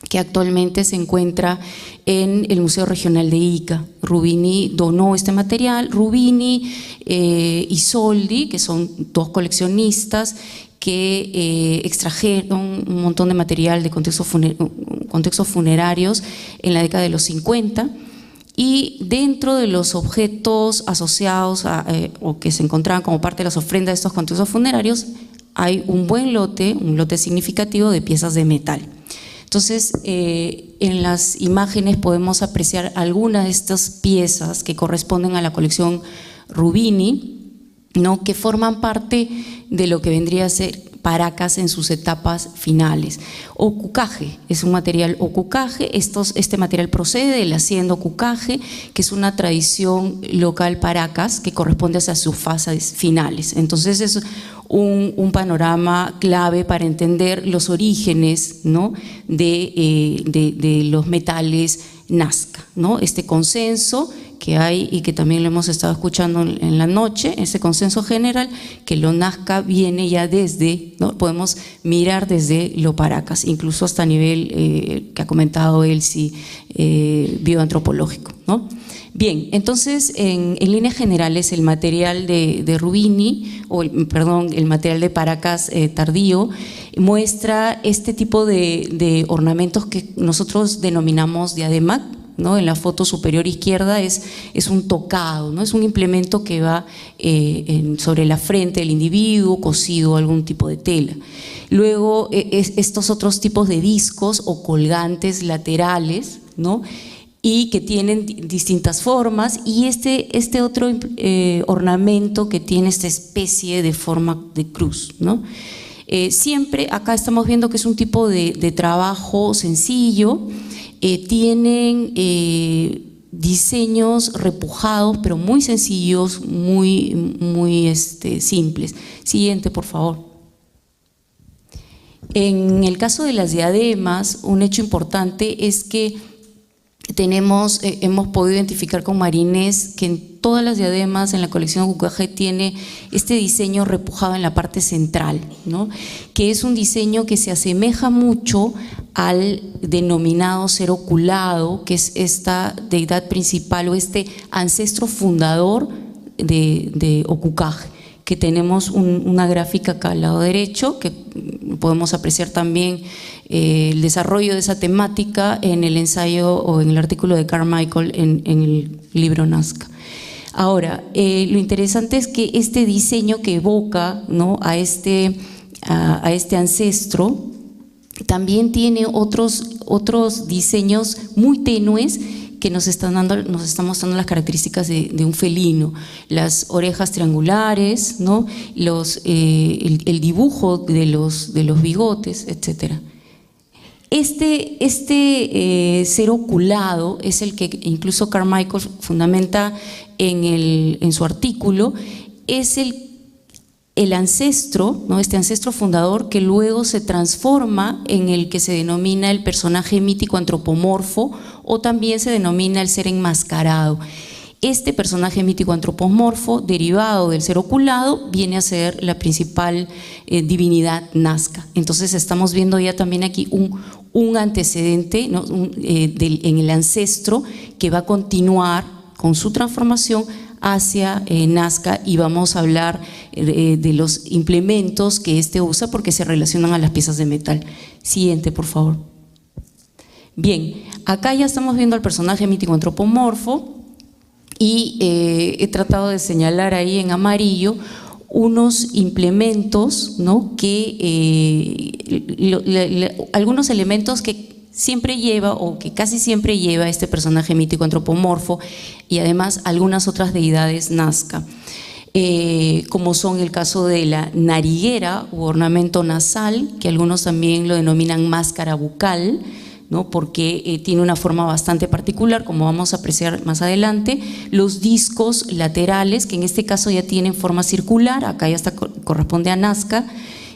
que actualmente se encuentra en el Museo Regional de Ica. Rubini donó este material, Rubini y Soldi, que son dos coleccionistas que extrajeron un montón de material de contextos funerarios en la década de los 50, y dentro de los objetos asociados o que se encontraban como parte de las ofrendas de estos contextos funerarios hay un lote significativo de piezas de metal. Entonces, en las imágenes podemos apreciar algunas de estas piezas que corresponden a la colección Rubini, ¿no?, que forman parte de lo que vendría a ser paracas en sus etapas finales. Ocucaje es un material ocucaje. Este material procede de la hacienda Ocucaje, que es una tradición local paracas que corresponde a sus fases finales. Entonces es un panorama clave para entender los orígenes, ¿no?, de los metales Nazca, ¿no? Este consenso que hay y que también lo hemos estado escuchando en la noche, ese consenso general que lo Nazca viene ya desde, ¿no?, podemos mirar desde lo paracas, incluso hasta a nivel que ha comentado Elsie, bioantropológico, ¿no? Bien, entonces en líneas generales el material de Rubini, el material de paracas tardío, muestra este tipo de ornamentos que nosotros denominamos diadema, ¿no? En la foto superior izquierda es un tocado, ¿no? Es un implemento que va sobre la frente del individuo, cosido a algún tipo de tela. Luego estos otros tipos de discos o colgantes laterales, ¿no?, y que tienen distintas formas, y este otro ornamento que tiene esta especie de forma de cruz, ¿no? Siempre acá estamos viendo que es un tipo de trabajo sencillo. Tienen diseños repujados, pero muy sencillos, muy simples. Siguiente, por favor. En el caso de las diademas, un hecho importante es que hemos podido identificar con Marinés que en todas las diademas en la colección Ocucaje tiene este diseño repujado en la parte central, ¿no?, que es un diseño que se asemeja mucho al denominado ser oculado, que es esta deidad principal o este ancestro fundador de Ocucaje, que tenemos una gráfica acá al lado derecho, que podemos apreciar también el desarrollo de esa temática en el ensayo o en el artículo de Carmichael en el libro Nazca. Ahora, lo interesante es que este diseño que evoca, ¿no?, a este ancestro también tiene otros diseños muy tenues que nos están mostrando las características de un felino, las orejas triangulares, ¿no?, el dibujo de los bigotes, etcétera. Este ser oculado es el que incluso Carmichael fundamenta en su artículo, es el ancestro, ¿no?, este ancestro fundador que luego se transforma en el que se denomina el personaje mítico antropomorfo, o también se denomina el ser enmascarado. Este personaje mítico antropomorfo, derivado del ser oculado, viene a ser la principal divinidad Nazca. Entonces estamos viendo ya también aquí un antecedente, ¿no?, en el ancestro que va a continuar con su transformación hacia Nazca, y vamos a hablar de los implementos que usa porque se relacionan a las piezas de metal. Siguiente, por favor. Bien, acá ya estamos viendo al personaje mítico antropomorfo y he tratado de señalar ahí en amarillo unos implementos, ¿no?, algunos elementos que siempre lleva o que casi siempre lleva este personaje mítico antropomorfo, y además algunas otras deidades Nazca, como son el caso de la nariguera u ornamento nasal, que algunos también lo denominan máscara bucal, ¿no?, porque tiene una forma bastante particular, como vamos a apreciar más adelante. Los discos laterales, que en este caso ya tienen forma circular, acá ya corresponde a Nazca,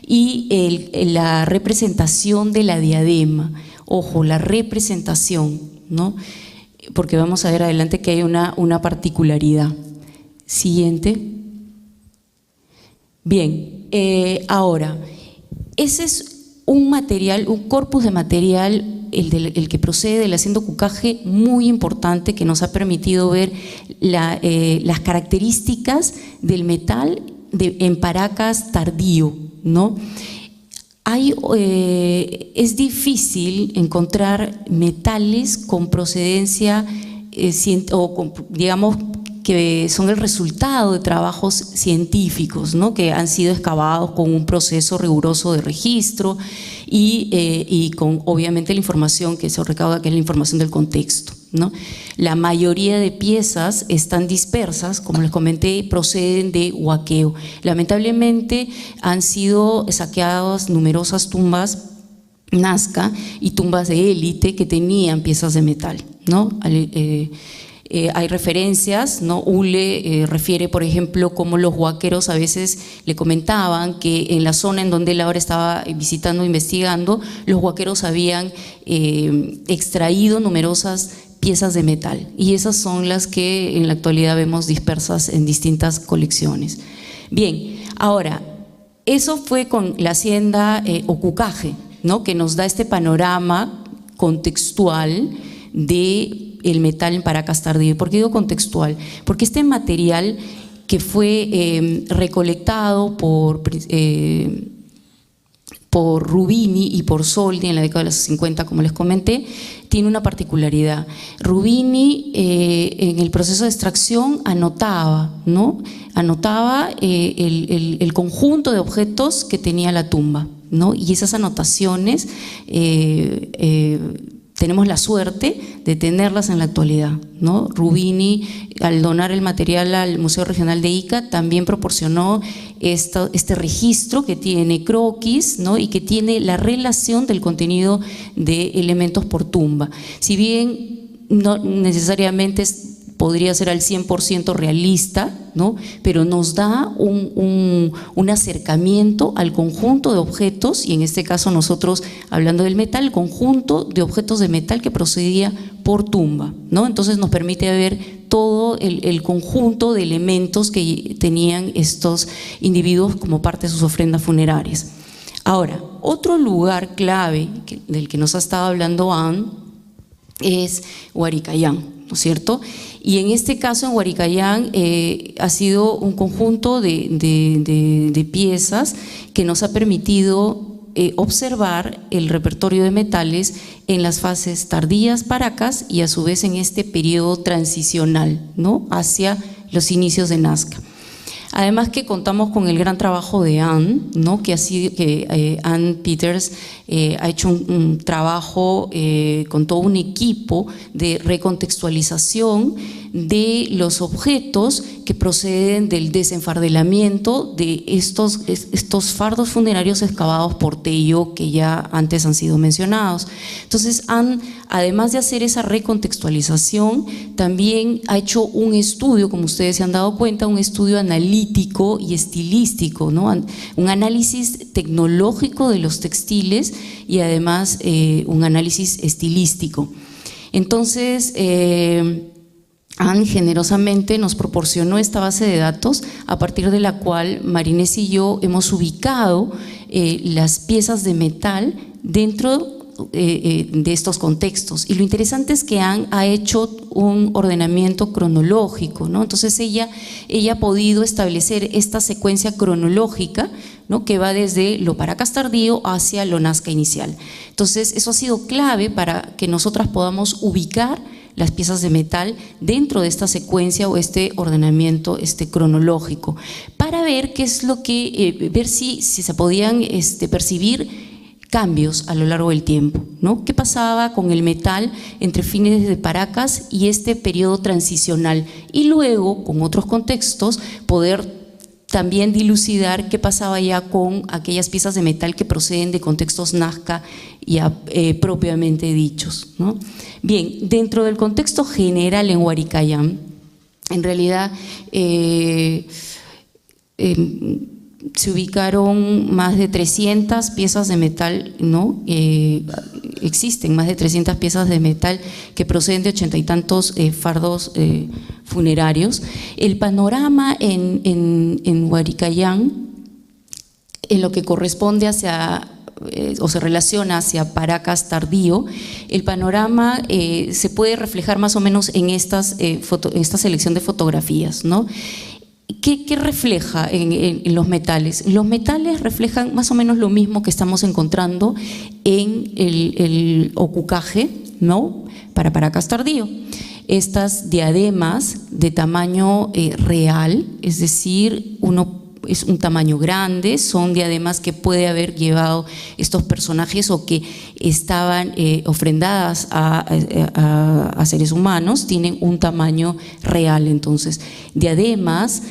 y la representación de la diadema. Ojo, la representación, ¿no?, porque vamos a ver adelante que hay una particularidad. Siguiente. Bien, ahora, ese es un material, un corpus de material, el que procede de la hacienda Ocucaje, muy importante, que nos ha permitido ver las características del metal en paracas tardío, ¿no? Es difícil encontrar metales con procedencia digamos que son el resultado de trabajos científicos, ¿no? Que han sido excavados con un proceso riguroso de registro y con obviamente la información que se recauda, que es la información del contexto, ¿no? La mayoría de piezas están dispersas, como les comenté, proceden de huaqueo. Lamentablemente han sido saqueadas numerosas tumbas Nazca y tumbas de élite que tenían piezas de metal, ¿no? Hay referencias, ¿no? Ule refiere, por ejemplo, cómo los huaqueros a veces le comentaban que en la zona en donde él ahora estaba visitando, investigando, los huaqueros habían extraído numerosas piezas de metal, y esas son las que en la actualidad vemos dispersas en distintas colecciones. Bien, ahora, eso fue con la hacienda Ocucaje, ¿no? Que nos da este panorama contextual del metal en Paracas Tardío. ¿Por qué digo contextual? Porque este material que fue recolectado por Rubini y por Soldi en la década de los 50, como les comenté, tiene una particularidad. Rubini en el proceso de extracción anotaba, ¿no? Anotaba el conjunto de objetos que tenía la tumba, ¿no? Y esas anotaciones tenemos la suerte de tenerlas en la actualidad, ¿no? Rubini, al donar el material al Museo Regional de Ica, también proporcionó este registro que tiene croquis, ¿no? Y que tiene la relación del contenido de elementos por tumba. Si bien no necesariamente podría ser al 100% realista, ¿no? Pero nos da un acercamiento al conjunto de objetos, y en este caso nosotros, hablando del metal, el conjunto de objetos de metal que procedía por tumba, ¿no? Entonces nos permite ver todo el conjunto de elementos que tenían estos individuos como parte de sus ofrendas funerarias. Ahora, otro lugar clave del que nos ha estado hablando Anne es Huaricayán, ¿no es cierto? Y en este caso en Huaricayán ha sido un conjunto de piezas que nos ha permitido observar el repertorio de metales en las fases tardías Paracas y a su vez en este periodo transicional, ¿no? Hacia los inicios de Nazca. Además que contamos con el gran trabajo de Anne, ¿no? Anne Peters ha hecho un trabajo con todo un equipo de recontextualización de los objetos que proceden del desenfardelamiento de estos fardos funerarios excavados por Tello, que ya antes han sido mencionados. Entonces Anne, además de hacer esa recontextualización, también ha hecho un estudio, como ustedes se han dado cuenta, un estudio analítico y estilístico, ¿no? Un análisis tecnológico de los textiles y además un análisis estilístico. Entonces Anne generosamente nos proporcionó esta base de datos a partir de la cual Marinés y yo hemos ubicado las piezas de metal dentro de estos contextos. Y lo interesante es que Anne ha hecho un ordenamiento cronológico, ¿no? Entonces ella ha podido establecer esta secuencia cronológica, ¿no? Que va desde lo Paracas tardío hacia lo Nazca inicial. Entonces eso ha sido clave para que nosotras podamos ubicar las piezas de metal dentro de esta secuencia o este ordenamiento cronológico, para ver qué es lo que, ver si se podían percibir cambios a lo largo del tiempo, ¿no? ¿Qué pasaba con el metal entre fines de Paracas y este periodo transicional? Y luego, con otros contextos, poder también dilucidar qué pasaba ya con aquellas piezas de metal que proceden de contextos Nazca ya propiamente dichos, ¿no? Bien, dentro del contexto general en Huaricayán, en realidad se ubicaron más de 300 piezas de metal, ¿no? Existen más de 300 piezas de metal que proceden de 80 y tantos fardos funerarios. El panorama en Huaricayán, en lo que corresponde hacia o se relaciona hacia Paracas tardío, el panorama se puede reflejar más o menos en esta selección de fotografías, ¿no? ¿Qué refleja en los metales? Los metales reflejan más o menos lo mismo que estamos encontrando en el ocucaje, ¿no? Para Paracas tardío. Estas diademas de tamaño real, es decir, es un tamaño grande, son diademas que puede haber llevado estos personajes o que estaban ofrendadas a seres humanos, tienen un tamaño real. Entonces, diademas,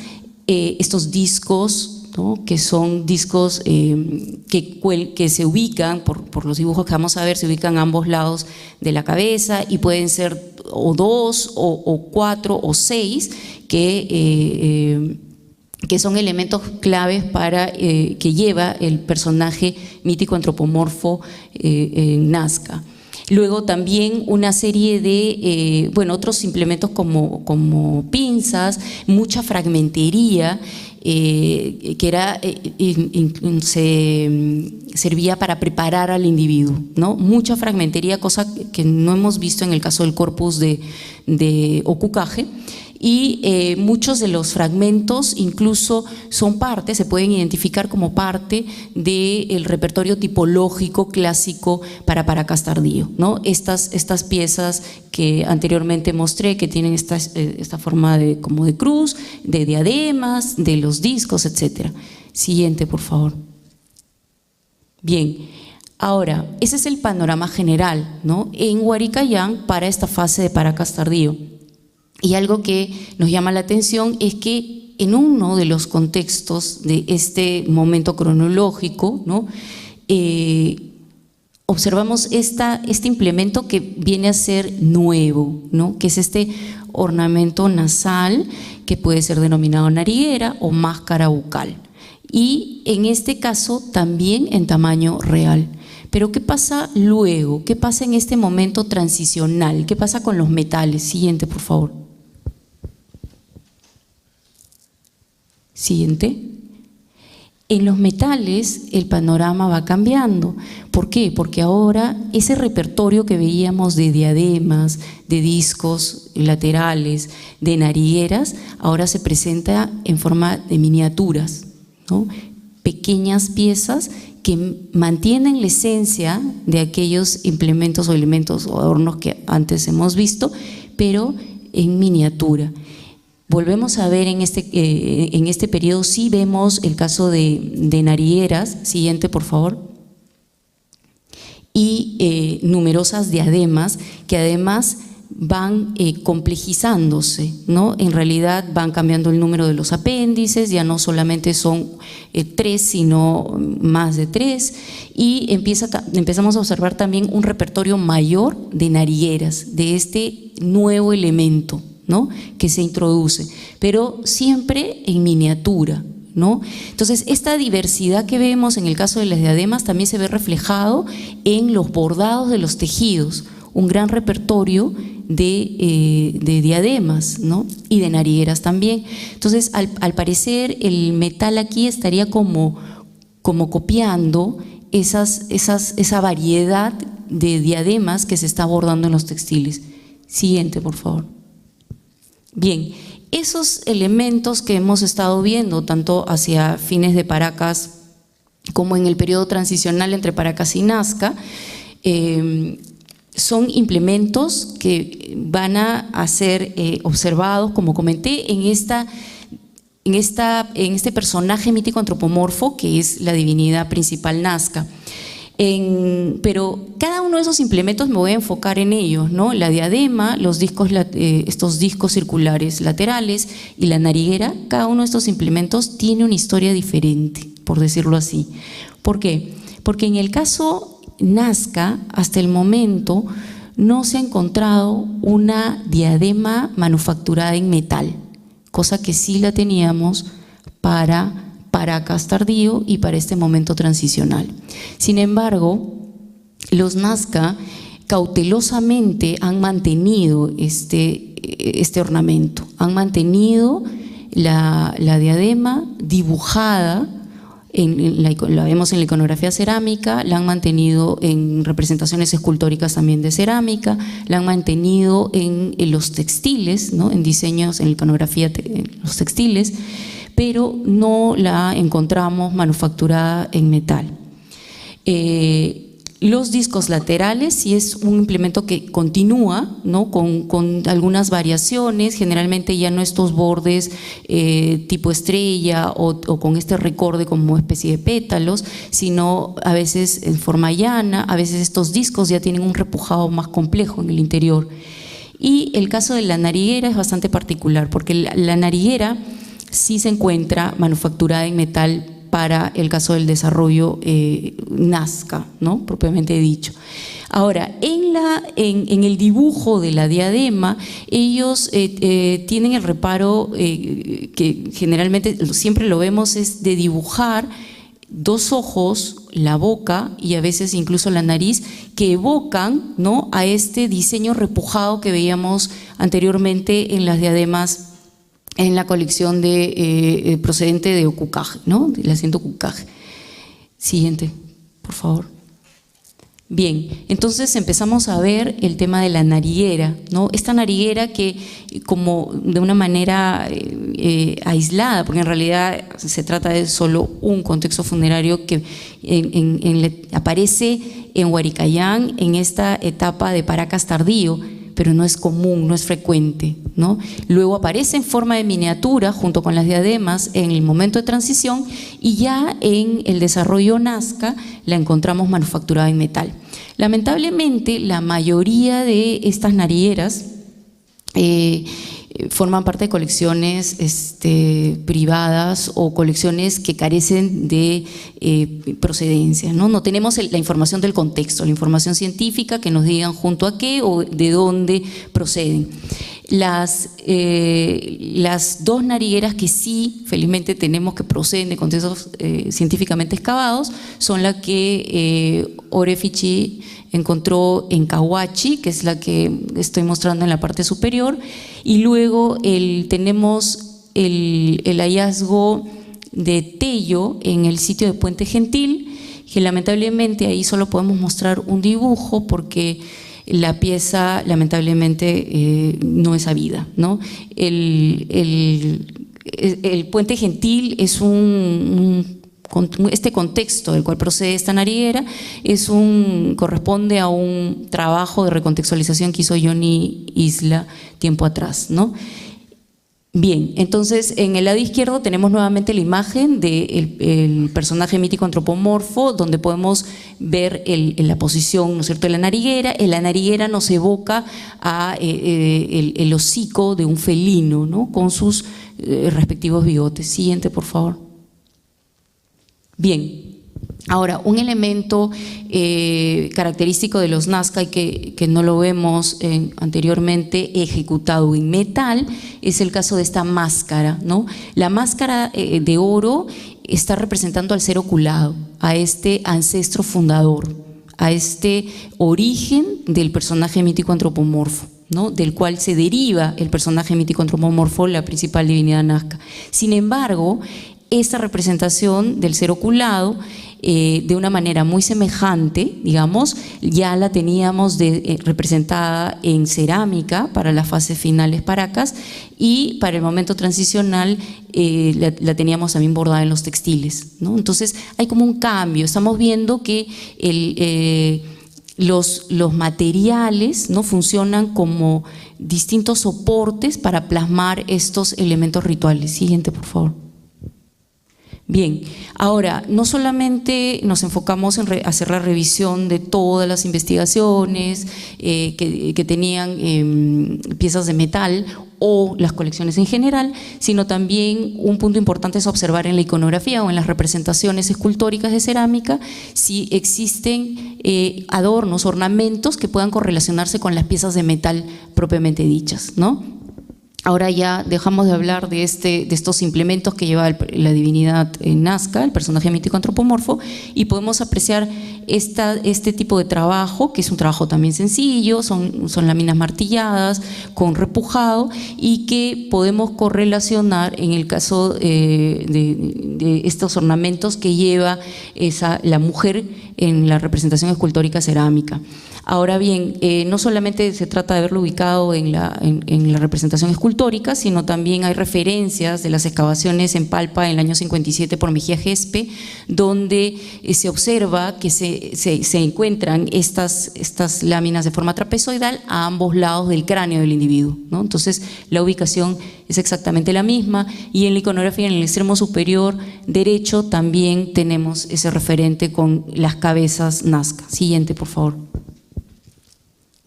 estos discos, ¿no? Que son discos que se ubican, por los dibujos que vamos a ver, se ubican a ambos lados de la cabeza y pueden ser o 2 o 4 o 6 que son elementos claves para que lleva el personaje mítico antropomorfo Nazca. Luego también una serie de, otros implementos como pinzas, mucha fragmentería, que servía para preparar al individuo, ¿no? Mucha fragmentería, cosa que no hemos visto en el caso del corpus de ocucaje. Y muchos de los fragmentos incluso son parte, se pueden identificar como parte del repertorio tipológico clásico para Paracas tardío, ¿no? Estas piezas que anteriormente mostré, que tienen esta forma como de cruz, de diademas, de los discos, etc. Siguiente, por favor. Bien. Ahora, ese es el panorama general, ¿no? En Huaricayán para esta fase de Paracas tardío. Y algo que nos llama la atención es que en uno de los contextos de este momento cronológico, ¿no? Observamos este implemento que viene a ser nuevo, ¿no? Que es este ornamento nasal que puede ser denominado nariguera o máscara bucal. Y en este caso también en tamaño real. Pero ¿qué pasa luego? ¿Qué pasa en este momento transicional? ¿Qué pasa con los metales? Siguiente, por favor. Siguiente. En los metales el panorama va cambiando. ¿Por qué? Porque ahora ese repertorio que veíamos de diademas, de discos laterales, de narigueras, ahora se presenta en forma de miniaturas, ¿no? Pequeñas piezas que mantienen la esencia de aquellos implementos o elementos o adornos que antes hemos visto, pero en miniatura. Volvemos a ver en este periodo, sí vemos el caso de narigueras, siguiente por favor, y numerosas diademas que además van complejizándose, ¿no? En realidad van cambiando el número de los apéndices, ya no solamente son 3, sino más de 3, y empezamos a observar también un repertorio mayor de narigueras, de este nuevo elemento, ¿no? Que se introduce, pero siempre en miniatura, ¿no? Entonces, esta diversidad que vemos en el caso de las diademas también se ve reflejado en los bordados de los tejidos, un gran repertorio de diademas, ¿no? Y de narigueras también. Entonces, al parecer, el metal aquí estaría como copiando esa variedad de diademas que se está bordando en los textiles. Siguiente, por favor. Bien, esos elementos que hemos estado viendo, tanto hacia fines de Paracas como en el periodo transicional entre Paracas y Nazca, son implementos que van a ser observados, como comenté, en este personaje mítico antropomorfo que es la divinidad principal Nazca. Pero cada uno de esos implementos me voy a enfocar en ellos, ¿no? La diadema, los discos, estos discos circulares laterales y la nariguera, cada uno de estos implementos tiene una historia diferente, por decirlo así. ¿Por qué? Porque en el caso Nazca, hasta el momento, no se ha encontrado una diadema manufacturada en metal, cosa que sí la teníamos para Paracas tardío y para este momento transicional. Sin embargo, los Nazca cautelosamente han mantenido este ornamento, han mantenido la diadema dibujada la vemos en la iconografía cerámica, la han mantenido en representaciones escultóricas también de cerámica, la han mantenido en los textiles, ¿no? En diseños, en la iconografía en los textiles, pero no la encontramos manufacturada en metal. Los discos laterales sí es un implemento que continúa, ¿no? con algunas variaciones, generalmente ya no estos bordes tipo estrella o con este recorde como especie de pétalos, sino a veces en forma llana, a veces estos discos ya tienen un repujado más complejo en el interior. Y el caso de la nariguera es bastante particular, porque la nariguera sí se encuentra manufacturada en metal para el caso del desarrollo Nazca, ¿no? Propiamente dicho. Ahora, en el dibujo de la diadema, ellos tienen el reparo que generalmente siempre lo vemos, es de dibujar dos ojos, la boca y a veces incluso la nariz, que evocan, ¿no? a este diseño repujado que veíamos anteriormente en las diademas en la colección procedente de Ocucaje, ¿no? Del asiento Ocucaje. Siguiente, por favor. Bien, entonces empezamos a ver el tema de la nariguera, ¿no? Esta nariguera que como de una manera aislada, porque en realidad se trata de solo un contexto funerario que aparece en Huaricayán en esta etapa de Paracas tardío, pero no es común, no es frecuente, ¿no? Luego aparece en forma de miniatura junto con las diademas en el momento de transición y ya en el desarrollo Nazca la encontramos manufacturada en metal. Lamentablemente, la mayoría de estas narigueras forman parte de colecciones privadas o colecciones que carecen de procedencia, ¿no? No tenemos la información del contexto, la información científica que nos digan junto a qué o de dónde proceden. Las dos narigueras que sí, felizmente tenemos que proceden de contextos científicamente excavados, son la que Orefici encontró en Cahuachi, que es la que estoy mostrando en la parte superior, y luego tenemos el hallazgo de Tello en el sitio de Puente Gentil, que lamentablemente ahí solo podemos mostrar un dibujo porque la pieza lamentablemente no es sabida, ¿no? El Puente Gentil es este contexto del cual procede esta nariguera corresponde a un trabajo de recontextualización que hizo Johnny Isla tiempo atrás, ¿no? Bien, entonces en el lado izquierdo tenemos nuevamente la imagen del personaje mítico antropomorfo, donde podemos ver la posición, ¿no es cierto?, de la nariguera. La nariguera nos evoca a el hocico de un felino, ¿no?, con sus respectivos bigotes. Siguiente, por favor. Bien. Ahora, un elemento característico de los Nazca y que no lo vemos anteriormente ejecutado en metal es el caso de esta máscara, ¿no? La máscara de oro está representando al ser oculado, a este ancestro fundador, a este origen del personaje mítico antropomorfo, ¿no?, del cual se deriva el personaje mítico antropomorfo, la principal divinidad Nazca. Sin embargo, esta representación del ser oculado de una manera muy semejante, digamos, ya la teníamos representada en cerámica para las fases finales Paracas y para el momento transicional la teníamos también bordada en los textiles, ¿no? Entonces hay como un cambio, estamos viendo que los materiales, ¿no?, funcionan como distintos soportes para plasmar estos elementos rituales. Siguiente, por favor. Bien, ahora, no solamente nos enfocamos en hacer la revisión de todas las investigaciones que tenían piezas de metal o las colecciones en general, sino también un punto importante es observar en la iconografía o en las representaciones escultóricas de cerámica si existen ornamentos que puedan correlacionarse con las piezas de metal propiamente dichas, ¿no? Ahora ya dejamos de hablar de estos implementos que lleva la divinidad Nazca, el personaje mítico antropomorfo, y podemos apreciar este tipo de trabajo, que es un trabajo también sencillo, son láminas martilladas, con repujado, y que podemos correlacionar en el caso de estos ornamentos que lleva la mujer en la representación escultórica cerámica. Ahora bien, no solamente se trata de verlo ubicado en la representación escultórica, sino también hay referencias de las excavaciones en Palpa en el año 57 por Mejía Gespe, donde se observa que se encuentran estas láminas de forma trapezoidal a ambos lados del cráneo del individuo, ¿no? Entonces, la ubicación es exactamente la misma, y en la iconografía, en el extremo superior derecho, también tenemos ese referente con las cabezas Nazca. Siguiente, por favor.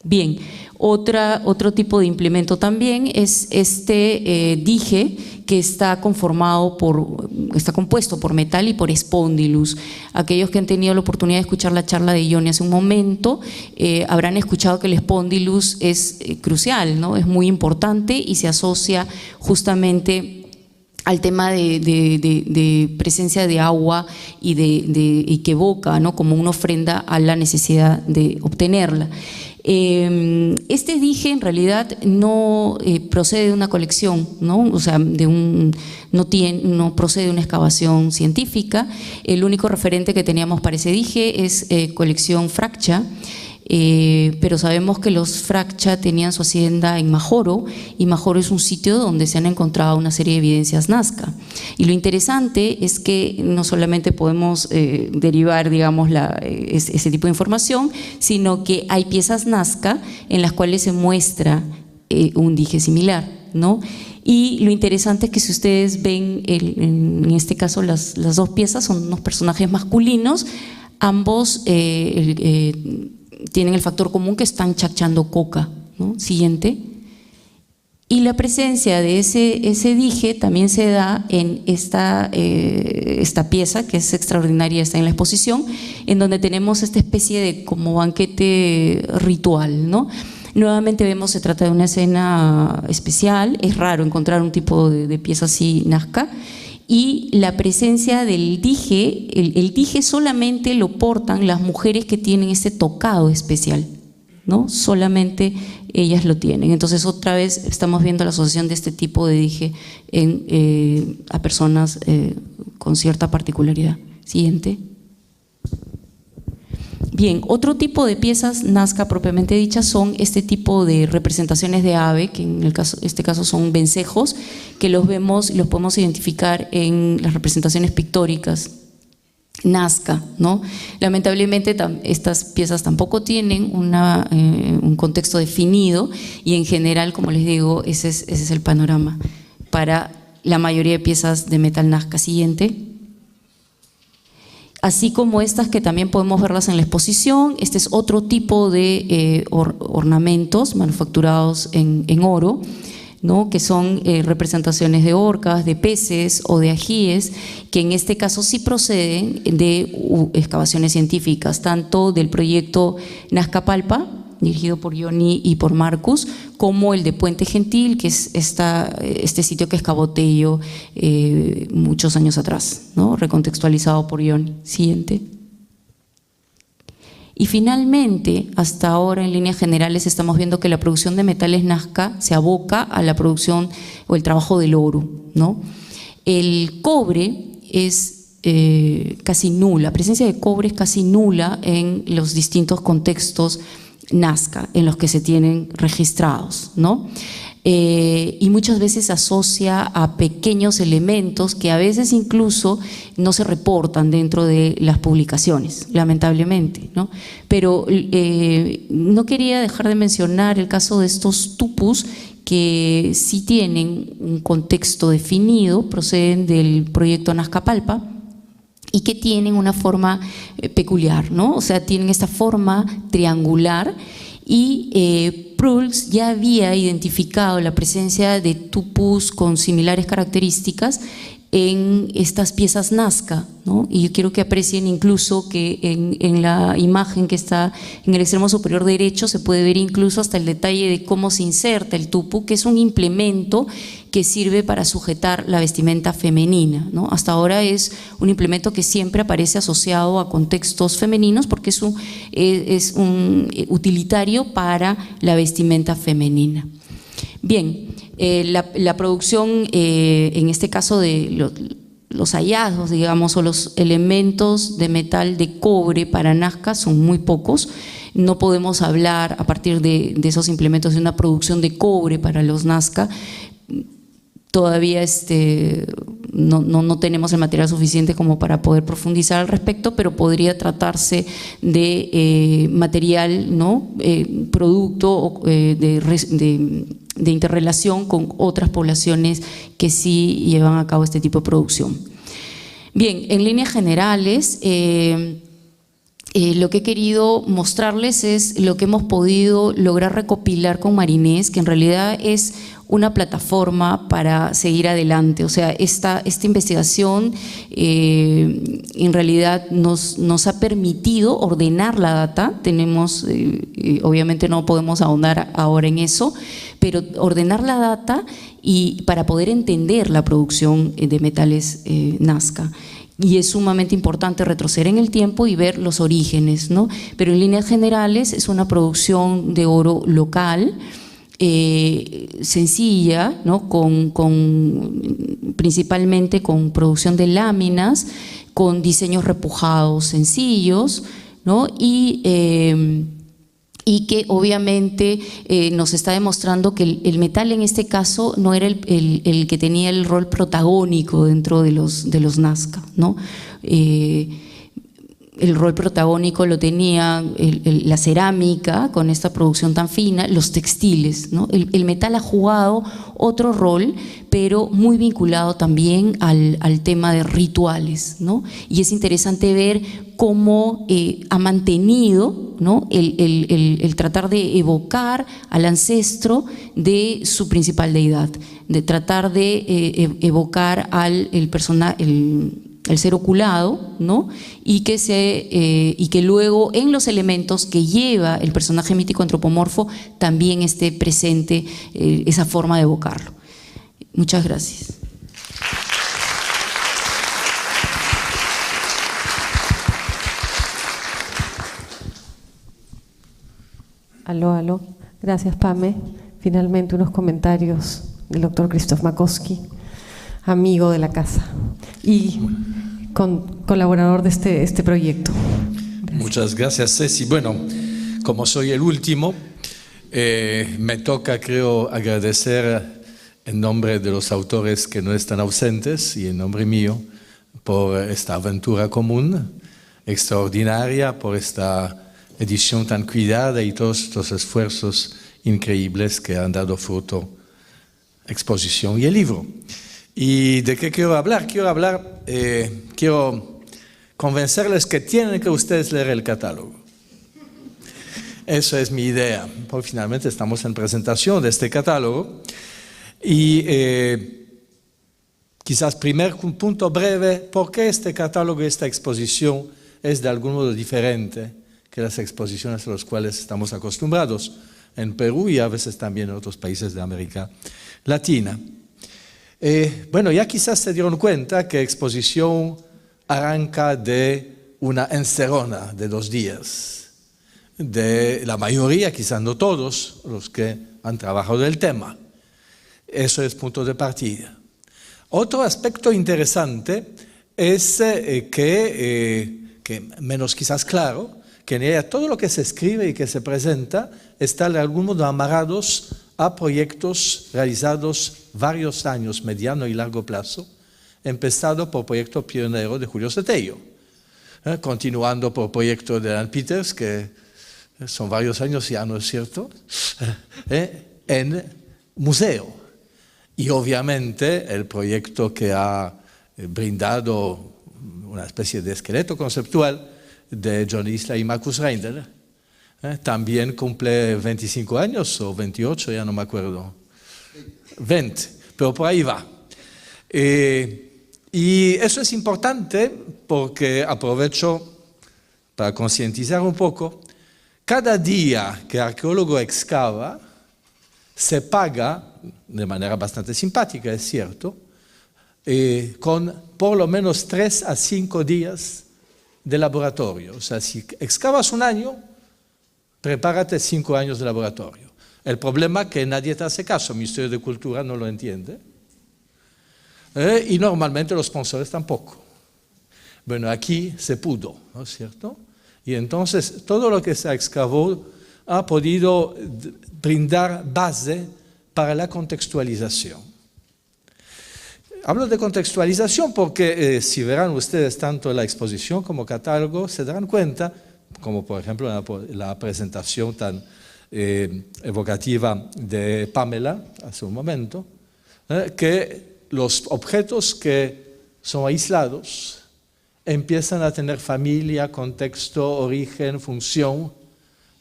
Bien, otro tipo de implemento también es este dije, que está compuesto por metal y por espondylus. Aquellos que han tenido la oportunidad de escuchar la charla de Ioni hace un momento habrán escuchado que el espondylus es crucial, ¿no? Es muy importante y se asocia justamente al tema de presencia de agua y que evoca, ¿no?, como una ofrenda a la necesidad de obtenerla. Este dije en realidad no procede de una colección, ¿no? O sea, no procede de una excavación científica. El único referente que teníamos para ese dije es colección Fraccha. Pero sabemos que los Fraccha tenían su hacienda en Majoro, y Majoro es un sitio donde se han encontrado una serie de evidencias Nazca. Y lo interesante es que no solamente podemos derivar, digamos, ese tipo de información, sino que hay piezas Nazca en las cuales se muestra un dije similar, ¿no? Y lo interesante es que si ustedes ven, en este caso las dos piezas son unos personajes masculinos, ambos tienen el factor común que están chachando coca, ¿no? Siguiente. Y la presencia de ese dije también se da en esta pieza, que es extraordinaria, está en la exposición, en donde tenemos esta especie de como banquete ritual, ¿no? Nuevamente vemos, se trata de una escena especial, es raro encontrar un tipo de pieza así Nazca. Y la presencia del dije, el dije solamente lo portan las mujeres que tienen este tocado especial, ¿no? Solamente ellas lo tienen. Entonces, otra vez estamos viendo la asociación de este tipo de dije a personas con cierta particularidad. Siguiente. Bien, otro tipo de piezas Nazca propiamente dichas son este tipo de representaciones de ave, que en este caso son vencejos, que los vemos y los podemos identificar en las representaciones pictóricas Nazca, ¿no? Lamentablemente estas piezas tampoco tienen un contexto definido, y en general, como les digo, ese es el panorama para la mayoría de piezas de metal Nazca. Siguiente. Así como estas que también podemos verlas en la exposición. Este es otro tipo de ornamentos manufacturados en oro, ¿no?, que son representaciones de orcas, de peces o de ajíes, que en este caso sí proceden de excavaciones científicas, tanto del proyecto Nazca Palpa, dirigido por Ioni y por Marcus, como el de Puente Gentil, que es este sitio que excavó Tello muchos años atrás, ¿no?, recontextualizado por Ioni. Siguiente. Y finalmente, hasta ahora en líneas generales estamos viendo que la producción de metales Nazca se aboca a la producción o el trabajo del oro, ¿no? El cobre es casi nula, la presencia de cobre es casi nula en los distintos contextos Nazca en los que se tienen registrados, ¿no? Y muchas veces se asocia a pequeños elementos que a veces incluso no se reportan dentro de las publicaciones, lamentablemente, ¿no? Pero no quería dejar de mencionar el caso de estos tupus, que sí tienen un contexto definido, proceden del proyecto Nazca Palpa, y que tienen una forma peculiar, ¿no? O sea, tienen esta forma triangular, y Pruls ya había identificado la presencia de tupus con similares características en estas piezas Nazca, ¿no? Y yo quiero que aprecien incluso que en la imagen que está en el extremo superior derecho se puede ver incluso hasta el detalle de cómo se inserta el tupu, que es un implemento que sirve para sujetar la vestimenta femenina, ¿no? Hasta ahora es un implemento que siempre aparece asociado a contextos femeninos porque es un utilitario para la vestimenta femenina. Bien, la producción, en este caso de los hallazgos, digamos, o los elementos de metal de cobre para Nazca son muy pocos. No podemos hablar a partir de esos implementos de una producción de cobre para los Nazca. Todavía no tenemos el material suficiente como para poder profundizar al respecto, pero podría tratarse de material, ¿no? Producto de interrelación con otras poblaciones que sí llevan a cabo este tipo de producción. Bien, en líneas generales, lo que he querido mostrarles es lo que hemos podido lograr recopilar con Marinés, que en realidad es una plataforma para seguir adelante. O sea, esta investigación en realidad nos ha permitido ordenar la data. Tenemos, obviamente no podemos ahondar ahora en eso, pero ordenar la data y para poder entender la producción de metales Nazca. Y es sumamente importante retroceder en el tiempo y ver los orígenes, ¿no? Pero en líneas generales es una producción de oro local, sencilla, ¿no? Principalmente con producción de láminas, con diseños repujados sencillos, ¿no? Y que obviamente nos está demostrando que el metal en este caso no era el que tenía el rol protagónico dentro de los Nazca, ¿no? El rol protagónico lo tenía la cerámica con esta producción tan fina, los textiles, ¿no? El metal ha jugado otro rol, pero muy vinculado también al tema de rituales, ¿no? Y es interesante ver cómo ha mantenido, ¿no? el tratar de evocar al ancestro de su principal deidad, de tratar de evocar el ser oculado, ¿no? Y que luego en los elementos que lleva el personaje mítico antropomorfo también esté presente esa forma de evocarlo. Muchas gracias. Aló. Gracias, Pame. Finalmente unos comentarios del doctor Krzysztof Makowski, amigo de la casa y colaborador de este proyecto. Gracias. Muchas gracias, Ceci. Bueno, como soy el último, me toca, creo, agradecer en nombre de los autores que no están ausentes y en nombre mío por esta aventura común, extraordinaria, por esta edición tan cuidada y todos estos esfuerzos increíbles que han dado fruto, exposición y el libro. ¿Y de qué quiero hablar? Quiero convencerles que tienen que ustedes leer el catálogo. Eso es mi idea, porque finalmente estamos en presentación de este catálogo. Y quizás primer punto breve, ¿por qué este catálogo y esta exposición es de algún modo diferente que las exposiciones a las cuales estamos acostumbrados en Perú y a veces también en otros países de América Latina? Bueno, ya quizás se dieron cuenta que exposición arranca de una encerrona de 2 días, de la mayoría, quizás no todos, los que han trabajado el tema. Eso es punto de partida. Otro aspecto interesante es que menos quizás claro, que en ella todo lo que se escribe y que se presenta está de algún modo amarrados a proyectos realizados varios años, mediano y largo plazo, empezado por proyecto pionero de Julio Cetello, continuando por proyecto de Dan Peters, que son varios años ya, ¿no es cierto?, en museo. Y obviamente el proyecto que ha brindado una especie de esqueleto conceptual de John Isla y Marcus Reindel, también cumple 25 años o 28, ya no me acuerdo, 20, pero por ahí va. Y eso es importante porque aprovecho para concientizar un poco. Cada día que el arqueólogo excava, se paga, de manera bastante simpática, es cierto, con por lo menos 3 a 5 días de laboratorio. O sea, si excavas un año, prepárate 5 años de laboratorio. El problema es que nadie te hace caso, el Ministerio de Cultura no lo entiende, y normalmente los sponsores tampoco. Bueno, aquí se pudo, ¿no es cierto? Y entonces todo lo que se excavó ha podido brindar base para la contextualización. Hablo de contextualización porque si verán ustedes tanto la exposición como catálogo, se darán cuenta, como por ejemplo la presentación tan evocativa de Pamela hace un momento, que los objetos que son aislados empiezan a tener familia, contexto, origen, función.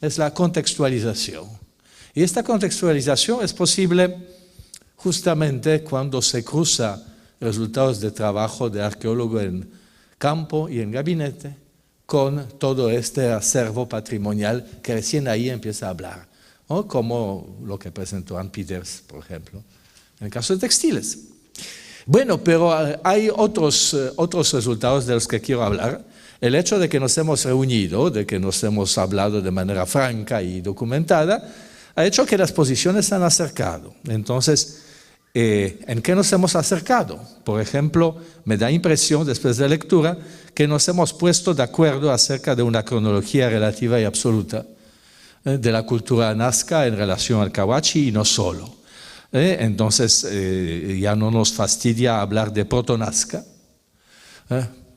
Es la contextualización. Y esta contextualización es posible justamente cuando se cruza resultados de trabajo de arqueólogo en campo y en gabinete con todo este acervo patrimonial que recién ahí empieza a hablar, ¿no? Como lo que presentó Ann Peters, por ejemplo, en el caso de textiles. Bueno, pero hay otros resultados de los que quiero hablar. El hecho de que nos hemos reunido, de que nos hemos hablado de manera franca y documentada, ha hecho que las posiciones se han acercado. Entonces, ¿en qué nos hemos acercado? Por ejemplo, me da impresión, después de lectura, que nos hemos puesto de acuerdo acerca de una cronología relativa y absoluta de la cultura nazca en relación al Cahuachi y no solo. Entonces, ya no nos fastidia hablar de proto-nazca.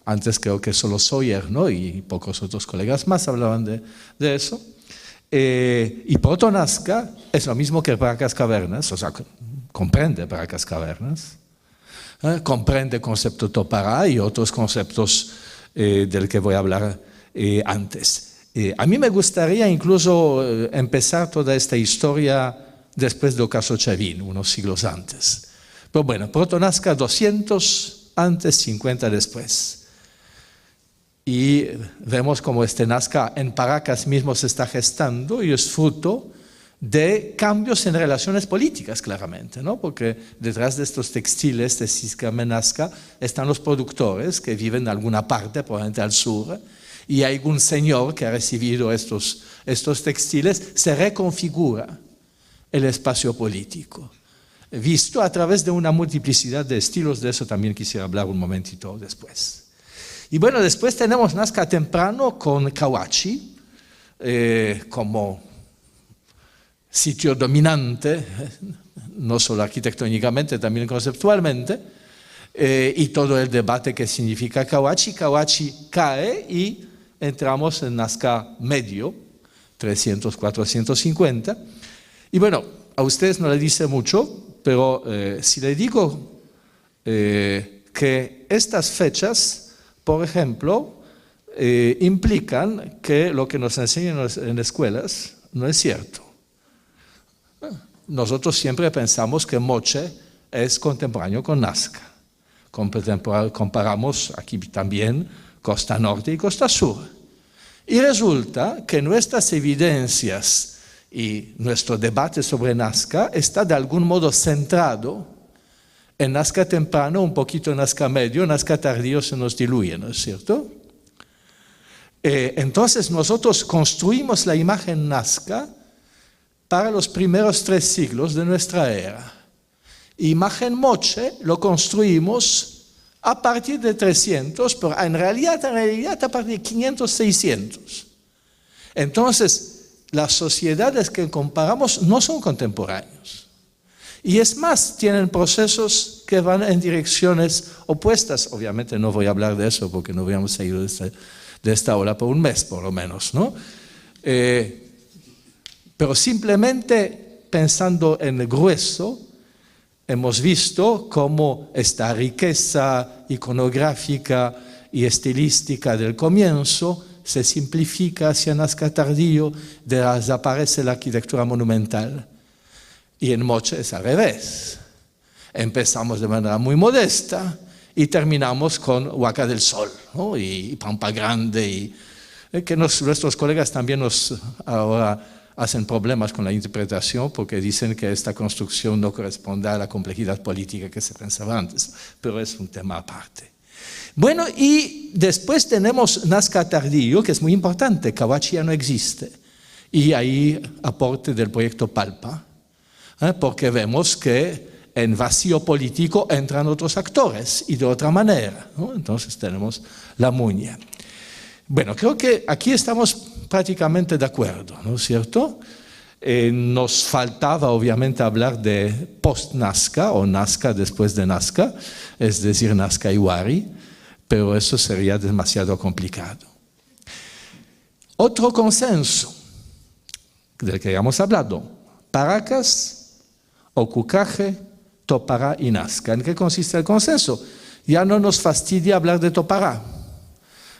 Antes creo que solo Sawyer, ¿no? Y pocos otros colegas más hablaban de eso. Y proto-nazca es lo mismo que Paracas Cavernas, o sea, comprende Paracas Cavernas, comprende el concepto Topará y otros conceptos del que voy a hablar antes. A mí me gustaría incluso empezar toda esta historia después de Ocaso Chavín, unos siglos antes. Pero bueno, proto-nazca 200 antes, 50 después. Y vemos como este Nazca en Paracas mismo se está gestando y es fruto de cambios en relaciones políticas, claramente, ¿no? Porque detrás de estos textiles de Ciscame Nazca están los productores que viven en alguna parte, probablemente al sur, y hay un señor que ha recibido estos textiles, se reconfigura el espacio político, visto a través de una multiplicidad de estilos. De eso también quisiera hablar un momentito después. Y bueno, después tenemos Nazca temprano con Cahuachi como sitio dominante, no solo arquitectónicamente, también conceptualmente, y todo el debate que significa Cahuachi. Cahuachi cae y entramos en Nazca medio, 300, 450. Y bueno, a ustedes no les dice mucho, pero si les digo que estas fechas, por ejemplo, implican que lo que nos enseñan en escuelas no es cierto. Nosotros siempre pensamos que Moche es contemporáneo con Nazca. Comparamos aquí también costa norte y costa sur. Y resulta que nuestras evidencias y nuestro debate sobre Nazca está de algún modo centrado en Nazca temprano, un poquito en Nazca medio, Nazca tardío se nos diluye, ¿no es cierto? Entonces nosotros construimos la imagen Nazca para los primeros 3 siglos de nuestra era. Imagen Moche lo construimos a partir de 300, pero en realidad a partir de 500, 600. Entonces, las sociedades que comparamos no son contemporáneos. Y es más, tienen procesos que van en direcciones opuestas. Obviamente no voy a hablar de eso porque no habíamos salido de esta ola por un mes, por lo menos, ¿no? Pero simplemente pensando en el grueso, hemos visto cómo esta riqueza iconográfica y estilística del comienzo se simplifica hacia Nazca tardío, desaparece la arquitectura monumental. Y en Moche es al revés. Empezamos de manera muy modesta y terminamos con Huaca del Sol, ¿no? Y Pampa Grande, y que nuestros colegas también ahora hacen problemas con la interpretación porque dicen que esta construcción no corresponde a la complejidad política que se pensaba antes, pero es un tema aparte. Bueno, y después tenemos Nazca tardío, que es muy importante, Cahuachi ya no existe, y ahí aporte del proyecto Palpa, porque vemos que en vacío político entran otros actores y de otra manera, ¿no? Entonces tenemos la Muña. Bueno, creo que aquí estamos prácticamente de acuerdo, ¿no es cierto? Nos faltaba obviamente hablar de post-Nazca o Nazca después de Nazca, es decir, Nazca Iwari, pero eso sería demasiado complicado. Otro consenso del que hemos hablado, Paracas, Ocucaje, Topará y Nazca. ¿En qué consiste el consenso? Ya no nos fastidia hablar de Topará.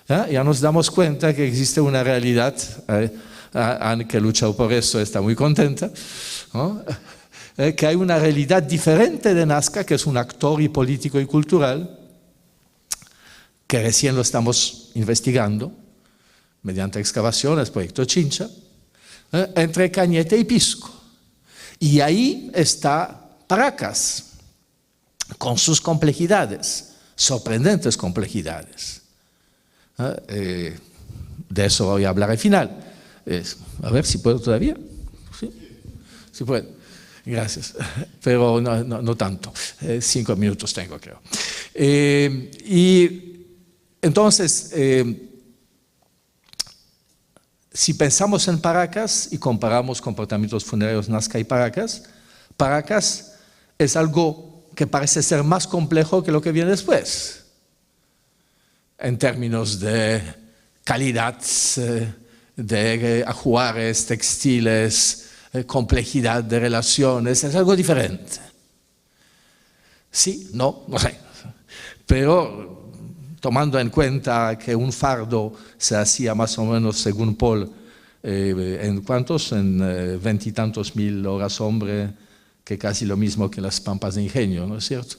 Ya nos damos cuenta que existe una realidad, Anne, que lucha por eso, está muy contenta, ¿no? Que hay una realidad diferente de Nazca, que es un actor y político y cultural, que recién lo estamos investigando, mediante excavaciones, proyecto Chincha, entre Cañete y Pisco. Y ahí está Paracas, con sus complejidades, sorprendentes complejidades. De eso voy a hablar al final. A ver si puedo todavía. ¿Sí? Sí puedo. Gracias. Pero no tanto. 5 minutos tengo, creo. Y entonces, si pensamos en Paracas y comparamos comportamientos funerarios Nazca y Paracas, Paracas es algo que parece ser más complejo que lo que viene después, en términos de calidad, de ajuares, textiles, complejidad de relaciones, es algo diferente. Sí, no sé, pero tomando en cuenta que un fardo se hacía más o menos, según Paul, ¿en cuántos? En 20 y tantos mil horas hombre, que casi lo mismo que las pampas de ingenio, ¿no es cierto?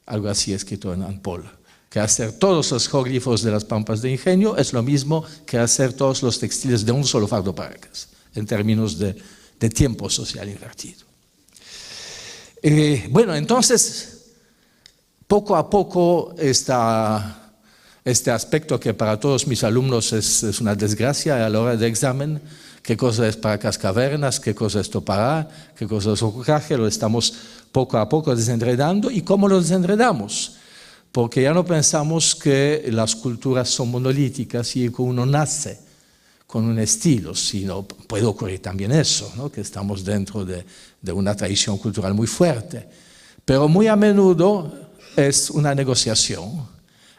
Algo así escrito en Paul. Que hacer todos los geóglifos de las pampas de ingenio es lo mismo que hacer todos los textiles de un solo fardo Paracas, en términos de tiempo social invertido. Bueno, entonces, poco a poco este aspecto que para todos mis alumnos es una desgracia a la hora de examen, qué cosa es Paracas Cavernas, qué cosa es Topará, qué cosa es Ocucaje, lo estamos poco a poco desenredando. ¿Y cómo lo desenredamos? Porque ya no pensamos que las culturas son monolíticas y que uno nace con un estilo, sino puede ocurrir también eso, ¿no? Que estamos dentro de una tradición cultural muy fuerte. Pero muy a menudo es una negociación,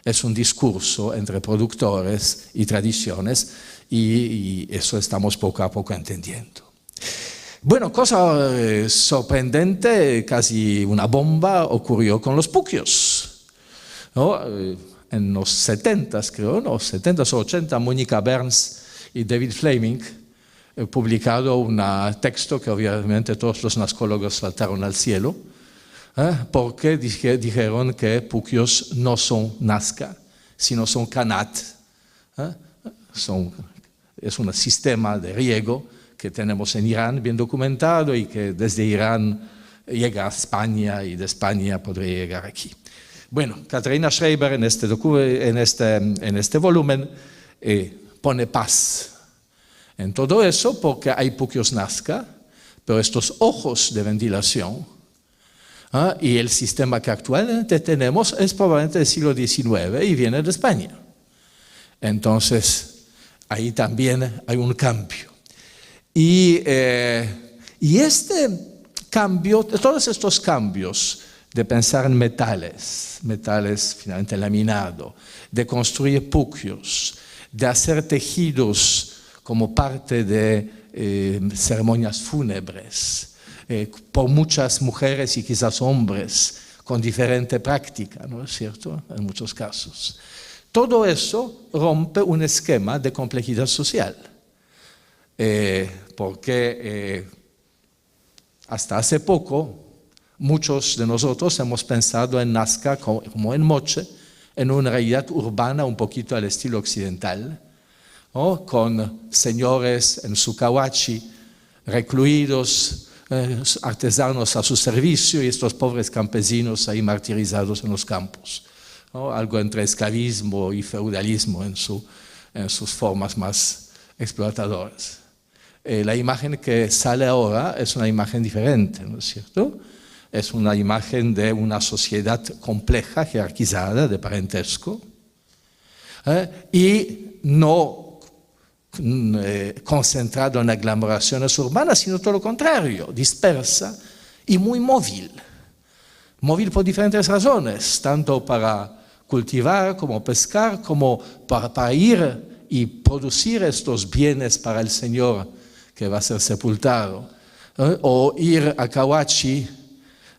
es un discurso entre productores y tradiciones, y eso estamos poco a poco entendiendo. Bueno, cosa sorprendente, casi una bomba, ocurrió con los puquios, ¿no? En los 70s, creo, no, 70s o 80, Mónica Burns y David Fleming publicado un texto que obviamente todos los nazcólogos saltaron al cielo, porque dijeron que puquios no son Nazca, sino son Kanat. Es un sistema de riego que tenemos en Irán bien documentado y que desde Irán llega a España y de España podría llegar aquí. Bueno, Katharina Schreiber en este volumen pone paz en todo eso porque hay puquios Nazca, pero estos ojos de ventilación y el sistema que actualmente tenemos es probablemente del siglo XIX y viene de España. Entonces, ahí también hay un cambio. Y este cambio, todos estos cambios de pensar en metales finalmente laminado, de construir puquios, de hacer tejidos como parte de ceremonias fúnebres, por muchas mujeres y quizás hombres con diferente práctica, ¿no es cierto? En muchos casos. Todo eso rompe un esquema de complejidad social, porque hasta hace poco Muchos de nosotros hemos pensado en Nazca como en Moche, en una realidad urbana un poquito al estilo occidental, ¿no? Con señores en su kawachi, recluidos, artesanos a su servicio y estos pobres campesinos ahí martirizados en los campos, ¿no? Algo entre esclavismo y feudalismo en sus formas más explotadoras. La imagen que sale ahora es una imagen diferente, ¿no es cierto? Es una imagen de una sociedad compleja, jerarquizada, de parentesco, y no concentrado en aglomeraciones urbanas, sino todo lo contrario, dispersa y muy móvil. Móvil por diferentes razones, tanto para cultivar como pescar, como para ir y producir estos bienes para el Señor que va a ser sepultado, o ir a Kawachi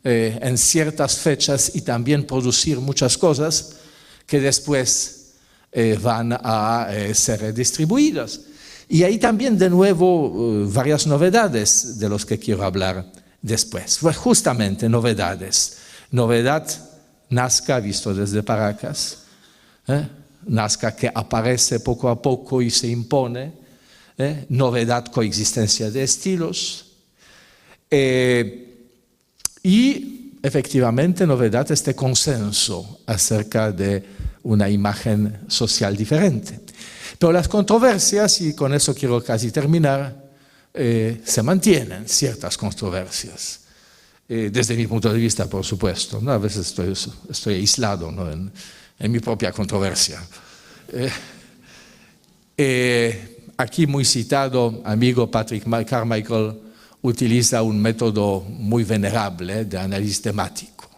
en ciertas fechas y también producir muchas cosas que después van a ser redistribuidas. Y hay también de nuevo varias novedades de las que quiero hablar después. Pues justamente novedades. Novedad Nazca visto desde Paracas, Nazca que aparece poco a poco y se impone, novedad coexistencia de estilos, y efectivamente novedad este consenso acerca de una imagen social diferente. Pero las controversias, y con eso quiero casi terminar, se mantienen ciertas controversias. Desde mi punto de vista, por supuesto, ¿no? A veces estoy aislado, ¿no? en mi propia controversia. Aquí muy citado, amigo Patrick Carmichael utiliza un método muy venerable de análisis temático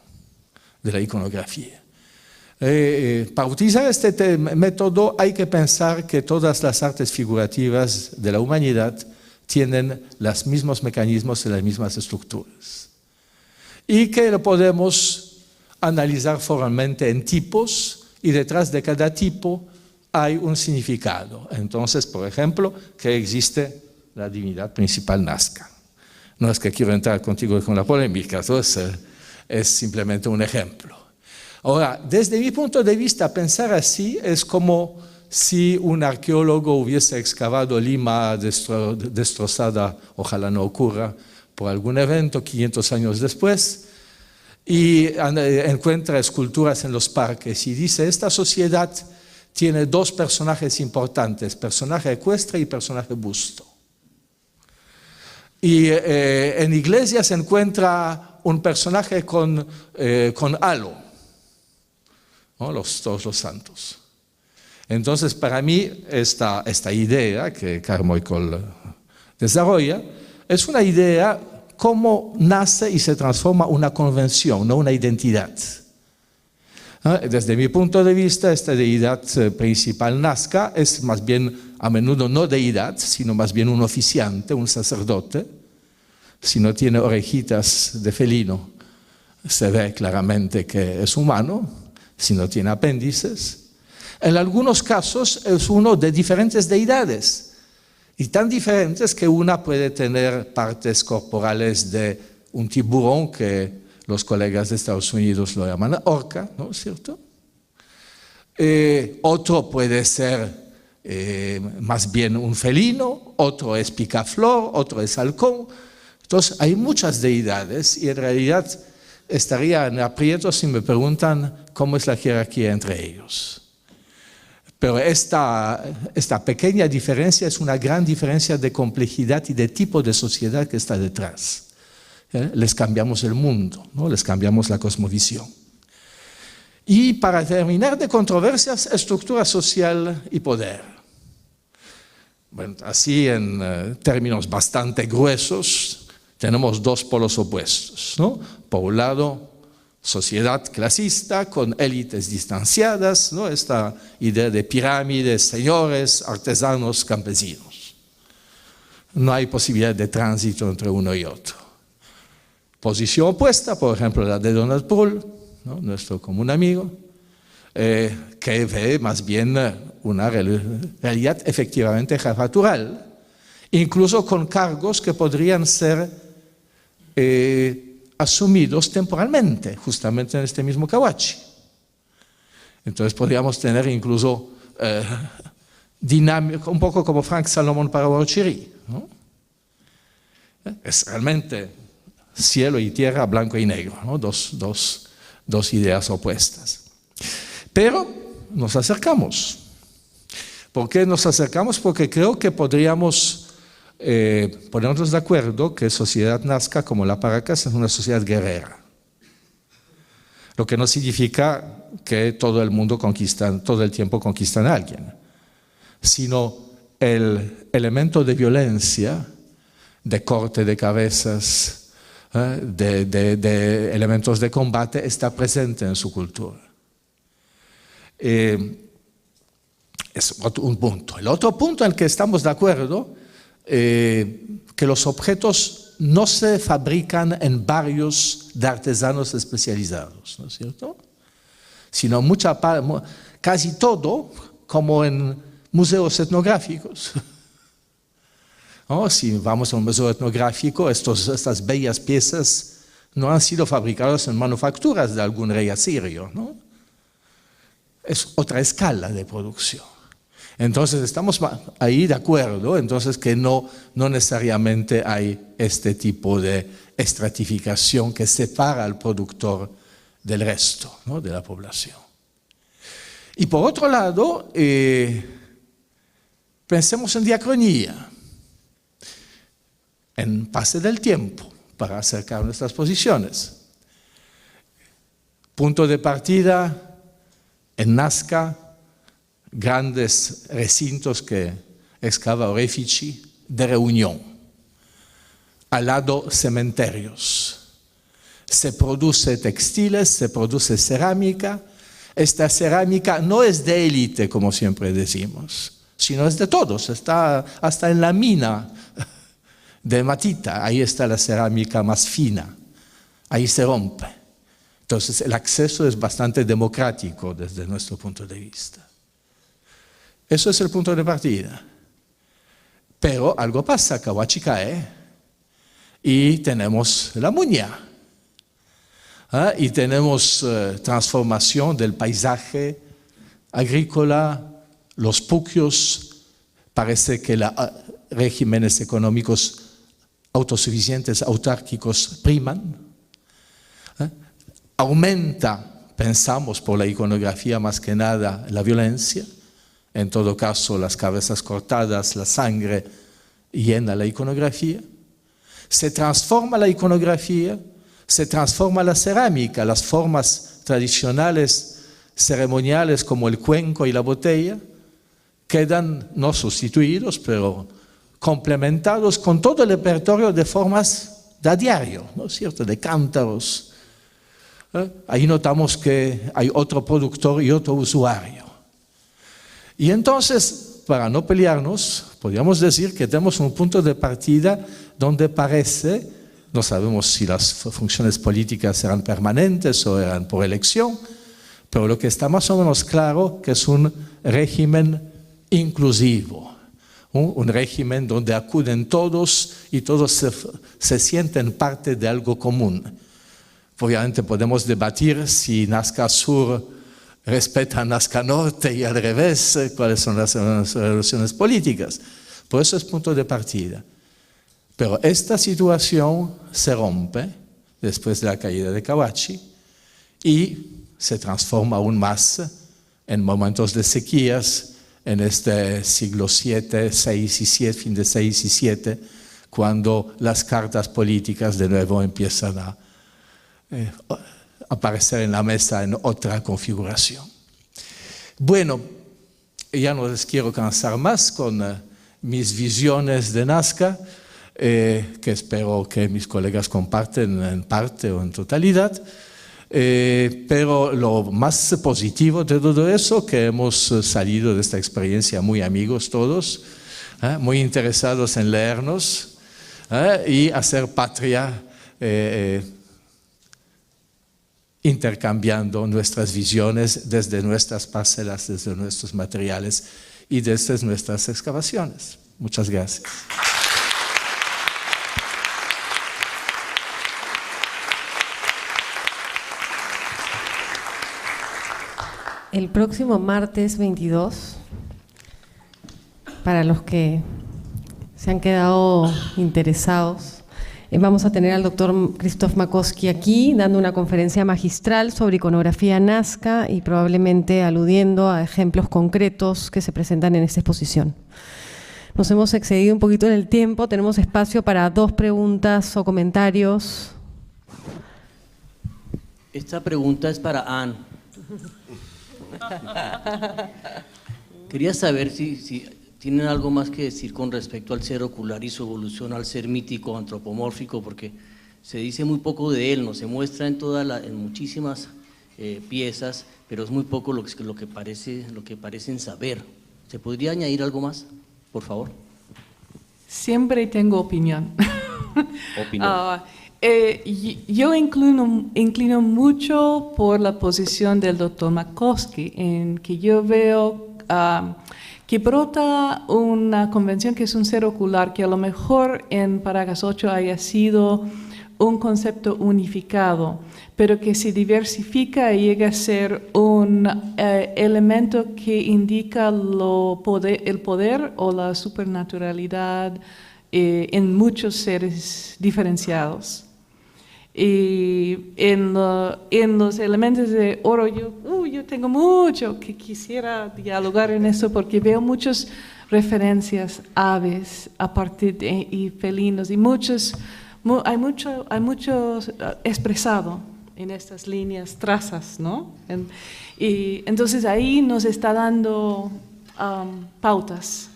de la iconografía. Para utilizar este método hay que pensar que todas las artes figurativas de la humanidad tienen los mismos mecanismos y las mismas estructuras. Y que lo podemos analizar formalmente en tipos y detrás de cada tipo hay un significado. Entonces, por ejemplo, que existe la divinidad principal Nazca. No es que quiero entrar contigo con la polémica, es simplemente un ejemplo. Ahora, desde mi punto de vista, pensar así es como si un arqueólogo hubiese excavado Lima destrozada, ojalá no ocurra, por algún evento 500 años después, y encuentra esculturas en los parques y dice, esta sociedad tiene dos personajes importantes, personaje ecuestre y personaje busto. Y en iglesias se encuentra un personaje con halo, ¿no? Todos los santos. Entonces, para mí, esta idea que Carmichael desarrolla es una idea cómo nace y se transforma una convención, no una identidad. Desde mi punto de vista, esta deidad principal Nazca es más bien a menudo no deidad, sino más bien un oficiante, un sacerdote. Si no tiene orejitas de felino, se ve claramente que es humano. Si no tiene apéndices. En algunos casos es uno de diferentes deidades. Y tan diferentes que una puede tener partes corporales de un tiburón que los colegas de Estados Unidos lo llaman orca, ¿no es cierto? Otro puede ser más bien un felino, otro es picaflor, otro es halcón. Entonces hay muchas deidades y en realidad estaría en aprietos si me preguntan cómo es la jerarquía entre ellos. Pero esta pequeña diferencia es una gran diferencia de complejidad y de tipo de sociedad que está detrás. Les cambiamos el mundo, ¿no? Les cambiamos la cosmovisión. Y para terminar de controversias, estructura social y poder. Bueno, así en términos bastante gruesos, tenemos dos polos opuestos, ¿no? Por un lado, sociedad clasista con élites distanciadas, ¿no? Esta idea de pirámides, señores, artesanos, campesinos. No hay posibilidad de tránsito entre uno y otro. Posición opuesta, por ejemplo, la de Donald Poole, ¿no? Nuestro común amigo, que ve más bien una realidad efectivamente jefatural, incluso con cargos que podrían ser asumidos temporalmente, justamente en este mismo Cahuachi. Entonces podríamos tener incluso dinámico, un poco como Frank Salomón para Huarochirí, ¿no? Es realmente cielo y tierra, blanco y negro, ¿no? Dos ideas opuestas. Pero nos acercamos. ¿Por qué nos acercamos? Porque creo que podríamos ponernos de acuerdo que Sociedad Nazca, como la Paracas, es una sociedad guerrera. Lo que no significa que todo el mundo todo el tiempo conquistan a alguien, sino el elemento de violencia, de corte de cabezas, de elementos de combate está presente en su cultura. Es un punto. El otro punto en el que estamos de acuerdo, que los objetos no se fabrican en barrios de artesanos especializados, ¿no es cierto? Sino casi todo, como en museos etnográficos. ¿No? Si vamos a un museo etnográfico, estas bellas piezas no han sido fabricadas en manufacturas de algún rey asirio, ¿no? Es otra escala de producción. Entonces estamos ahí de acuerdo, entonces que no necesariamente hay este tipo de estratificación que separa al productor del resto, ¿no? De la población. Y por otro lado, pensemos en diacronía, en pase del tiempo, para acercar nuestras posiciones. Punto de partida en Nazca, grandes recintos que excava Orefici de reunión, al lado cementerios. Se produce textiles, se produce cerámica. Esta cerámica no es de élite, como siempre decimos, sino es de todos, está hasta en la mina de Matita, ahí está la cerámica más fina, ahí se rompe. Entonces el acceso es bastante democrático desde nuestro punto de vista. Eso es el punto de partida. Pero algo pasa, Cahuachi cae y tenemos la muña. Y tenemos transformación del paisaje agrícola, los puquios, parece que los regímenes económicos autosuficientes, autárquicos priman. Aumenta, pensamos por la iconografía más que nada, la violencia. En todo caso, las cabezas cortadas, la sangre llena la iconografía. Se transforma la iconografía, se transforma la cerámica, las formas tradicionales, ceremoniales como el cuenco y la botella, quedan no sustituidos, pero complementados con todo el repertorio de formas de a diario, ¿no es cierto?, de cántaros. Ahí notamos que hay otro productor y otro usuario. Y entonces, para no pelearnos, podríamos decir que tenemos un punto de partida donde parece, no sabemos si las funciones políticas serán permanentes o eran por elección, pero lo que está más o menos claro que es un régimen inclusivo, un régimen donde acuden todos y todos se sienten parte de algo común. Obviamente podemos debatir si Nazca Sur respeta a Nazca Norte y al revés, cuáles son las relaciones políticas. Por eso es punto de partida. Pero esta situación se rompe después de la caída de Cahuachi y se transforma aún más en momentos de sequías en este siglo VII, VI y VII, fin de VI y VII, cuando las cartas políticas de nuevo empiezan a aparecer en la mesa en otra configuración. Bueno, ya no les quiero cansar más con mis visiones de Nazca, que espero que mis colegas comparten en parte o en totalidad, pero lo más positivo de todo eso, que hemos salido de esta experiencia muy amigos todos, muy interesados en leernos y hacer patria, intercambiando nuestras visiones desde nuestras parcelas, desde nuestros materiales y desde nuestras excavaciones. Muchas gracias. El próximo martes 22, para los que se han quedado interesados, vamos a tener al doctor Krzysztof Makowski aquí dando una conferencia magistral sobre iconografía nazca y probablemente aludiendo a ejemplos concretos que se presentan en esta exposición. Nos hemos excedido un poquito en el tiempo, tenemos espacio para 2 preguntas o comentarios. Esta pregunta es para Anne. Quería saber si tienen algo más que decir con respecto al ser ocular y su evolución al ser mítico, antropomórfico, porque se dice muy poco de él, no se muestra en muchísimas piezas, pero es muy poco lo que parecen saber. ¿Se podría añadir algo más, por favor? Siempre tengo opinión. Yo inclino mucho por la posición del doctor Makowski, en que yo veo que brota una convención que es un ser ocular, que a lo mejor en Paragas 8 haya sido un concepto unificado, pero que se diversifica y llega a ser un elemento que indica el poder o la supernaturalidad en muchos seres diferenciados. Y en los elementos de oro, yo tengo mucho que quisiera dialogar en eso, porque veo muchas referencias aves a partir y felinos, y hay mucho expresado en estas líneas, trazas, ¿no? Y entonces ahí nos está dando pautas.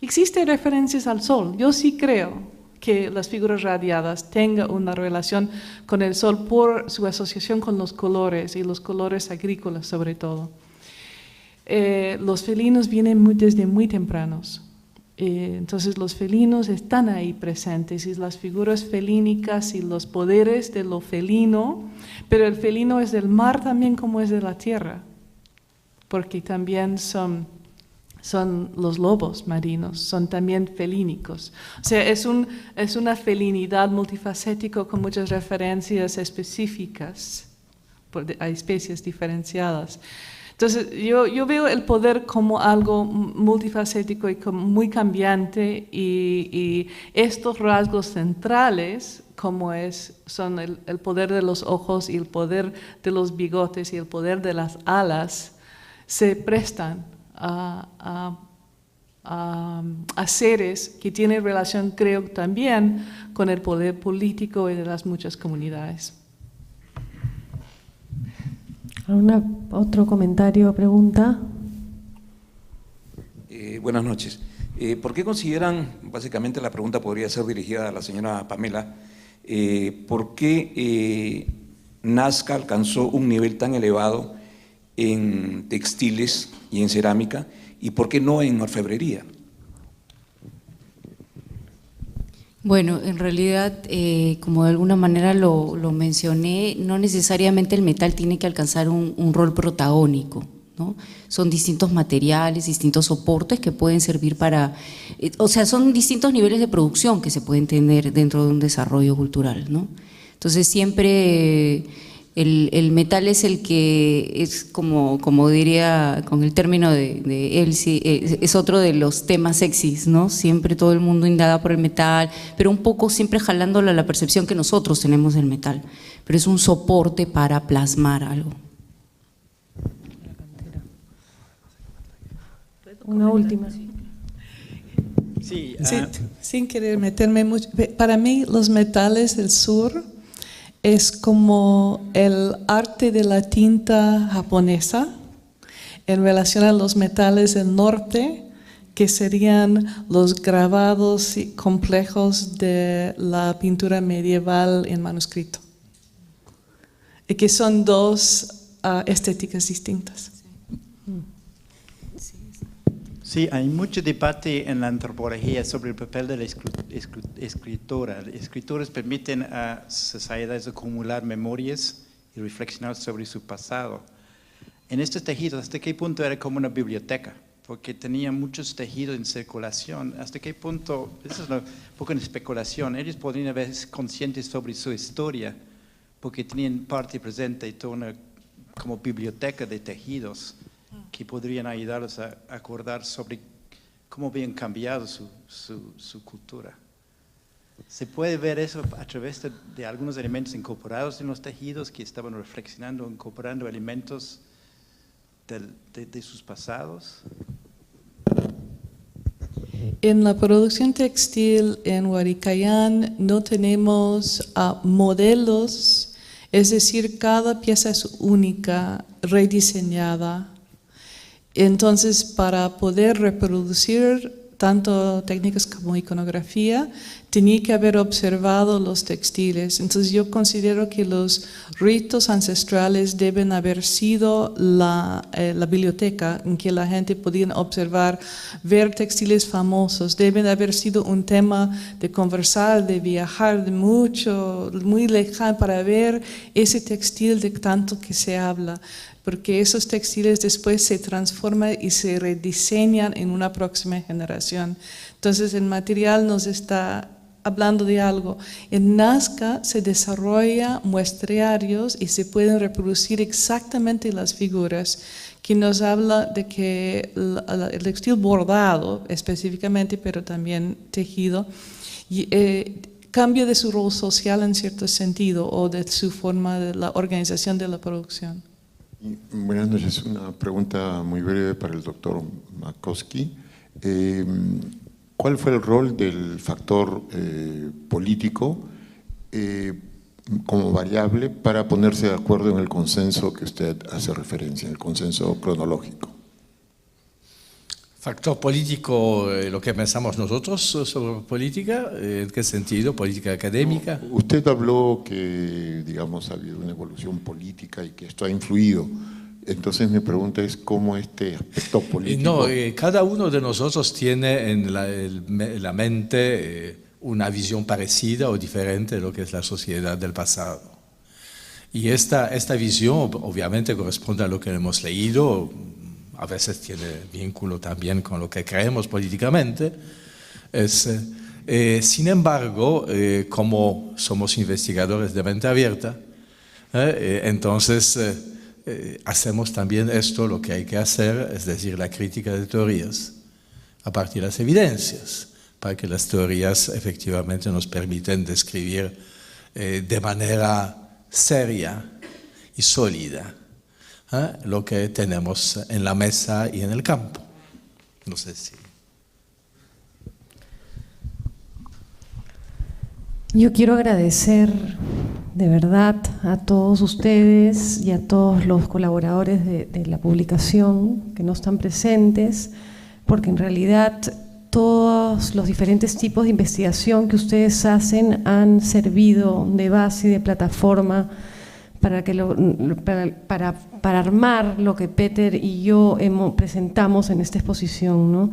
Existen referencias al sol. Yo sí creo que las figuras radiadas tengan una relación con el sol por su asociación con los colores, y los colores agrícolas sobre todo. Los felinos vienen desde muy tempranos. Entonces los felinos están ahí presentes, y las figuras felínicas y los poderes de lo felino, pero el felino es del mar también como es de la tierra, porque también son los lobos marinos, son también felínicos. O sea, es una felinidad multifacética con muchas referencias específicas a especies diferenciadas. Entonces, yo veo el poder como algo multifacético y muy cambiante, y estos rasgos centrales, como son el poder de los ojos y el poder de los bigotes y el poder de las alas, se prestan a seres que tienen relación, creo, también con el poder político y de las muchas comunidades. ¿Otro comentario o pregunta? Buenas noches. ¿Por qué consideran, básicamente la pregunta podría ser dirigida a la señora Pamela, por qué Nazca alcanzó un nivel tan elevado en textiles y en cerámica, y por qué no en orfebrería? Bueno, en realidad, como de alguna manera lo mencioné, no necesariamente el metal tiene que alcanzar un rol protagónico, ¿no? Son distintos materiales, distintos soportes que pueden servir para… o sea, son distintos niveles de producción que se pueden tener dentro de un desarrollo cultural, ¿no? Entonces siempre… El metal es el que es, como diría con el término de Elsie, es otro de los temas sexys, ¿no? Siempre todo el mundo indaga por el metal, pero un poco siempre jalándolo a la percepción que nosotros tenemos del metal, pero es un soporte para plasmar algo. Una última. Sí, sin querer meterme mucho, para mí los metales del sur es como el arte de la tinta japonesa en relación a los metales del norte, que serían los grabados complejos de la pintura medieval en manuscrito, y que son dos estéticas distintas. Sí, hay mucho debate en la antropología sobre el papel de la escritura. Las escrituras permiten a sociedades acumular memorias y reflexionar sobre su pasado. En estos tejidos, ¿hasta qué punto era como una biblioteca? Porque tenía muchos tejidos en circulación. ¿Hasta qué punto? Eso es un poco una especulación. Ellos podrían haber sido conscientes sobre su historia, porque tenían parte presente y toda una como biblioteca de tejidos. que podrían ayudarlos a acordar sobre cómo habían cambiado su cultura. Se puede ver eso a través de algunos elementos incorporados en los tejidos que estaban reflexionando, incorporando elementos de sus pasados. En la producción textil en Huaricayán no tenemos modelos, es decir, cada pieza es única, rediseñada. Entonces, para poder reproducir tanto técnicas como iconografía, tenía que haber observado los textiles. Entonces yo considero que los ritos ancestrales deben haber sido la biblioteca en que la gente podía observar, ver textiles famosos. Deben haber sido un tema de conversar, de viajar, de muy lejano para ver ese textil de tanto que se habla, porque esos textiles después se transforman y se rediseñan en una próxima generación. Entonces el material nos está hablando de algo. En Nazca se desarrolla muestrarios y se pueden reproducir exactamente las figuras, que nos habla de que el textil bordado específicamente, pero también tejido, cambia de su rol social en cierto sentido o de su forma de la organización de la producción. Buenas noches, una pregunta muy breve para el doctor Makowski. ¿Cuál fue el rol del factor político como variable para ponerse de acuerdo en el consenso que usted hace referencia, el consenso cronológico? Factor político, lo que pensamos nosotros sobre política, ¿en qué sentido? ¿Política académica? No, usted habló que, digamos, ha habido una evolución política y que esto ha influido. Entonces mi pregunta es cómo este aspecto político… No, cada uno de nosotros tiene en la mente una visión parecida o diferente de lo que es la sociedad del pasado. Y esta visión obviamente corresponde a lo que hemos leído, a veces tiene vínculo también con lo que creemos políticamente. Sin embargo, como somos investigadores de mente abierta, entonces hacemos también esto, lo que hay que hacer, es decir, la crítica de teorías a partir de las evidencias, para que las teorías efectivamente nos permiten describir de manera seria y sólida lo que tenemos en la mesa y en el campo. No sé si… Yo quiero agradecer de verdad a todos ustedes y a todos los colaboradores de la publicación que no están presentes, porque en realidad todos los diferentes tipos de investigación que ustedes hacen han servido de base y de plataforma para armar lo que Peter y yo presentamos en esta exposición, ¿no?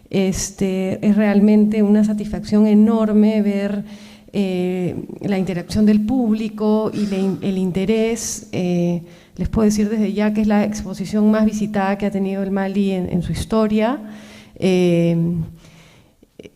Es realmente una satisfacción enorme ver la interacción del público y el interés. Les puedo decir desde ya que es la exposición más visitada que ha tenido el Mali en su historia.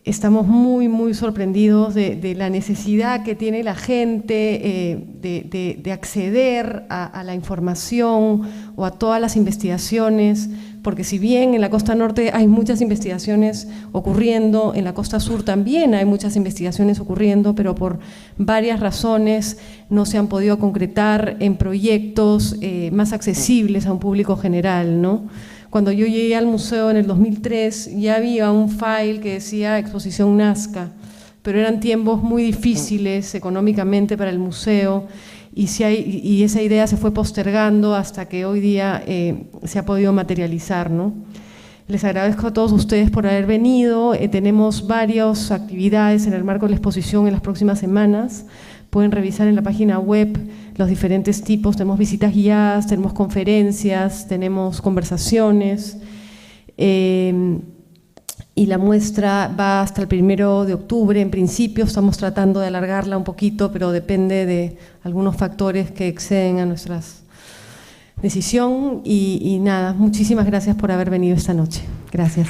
Estamos muy sorprendidos de la necesidad que tiene la gente de acceder a la información o a todas las investigaciones, porque si bien en la costa norte hay muchas investigaciones ocurriendo, en la costa sur también hay muchas investigaciones ocurriendo, pero por varias razones no se han podido concretar en proyectos más accesibles a un público general, ¿no? Cuando yo llegué al museo en el 2003 ya había un file que decía Exposición Nazca, pero eran tiempos muy difíciles económicamente para el museo y esa idea se fue postergando hasta que hoy día se ha podido materializar, ¿no? Les agradezco a todos ustedes por haber venido. Tenemos varias actividades en el marco de la exposición en las próximas semanas. Pueden revisar en la página web los diferentes tipos. Tenemos visitas guiadas, tenemos conferencias, tenemos conversaciones. Y la muestra va hasta el 1 de octubre. En principio estamos tratando de alargarla un poquito, pero depende de algunos factores que exceden a nuestra decisión. Y nada, muchísimas gracias por haber venido esta noche. Gracias.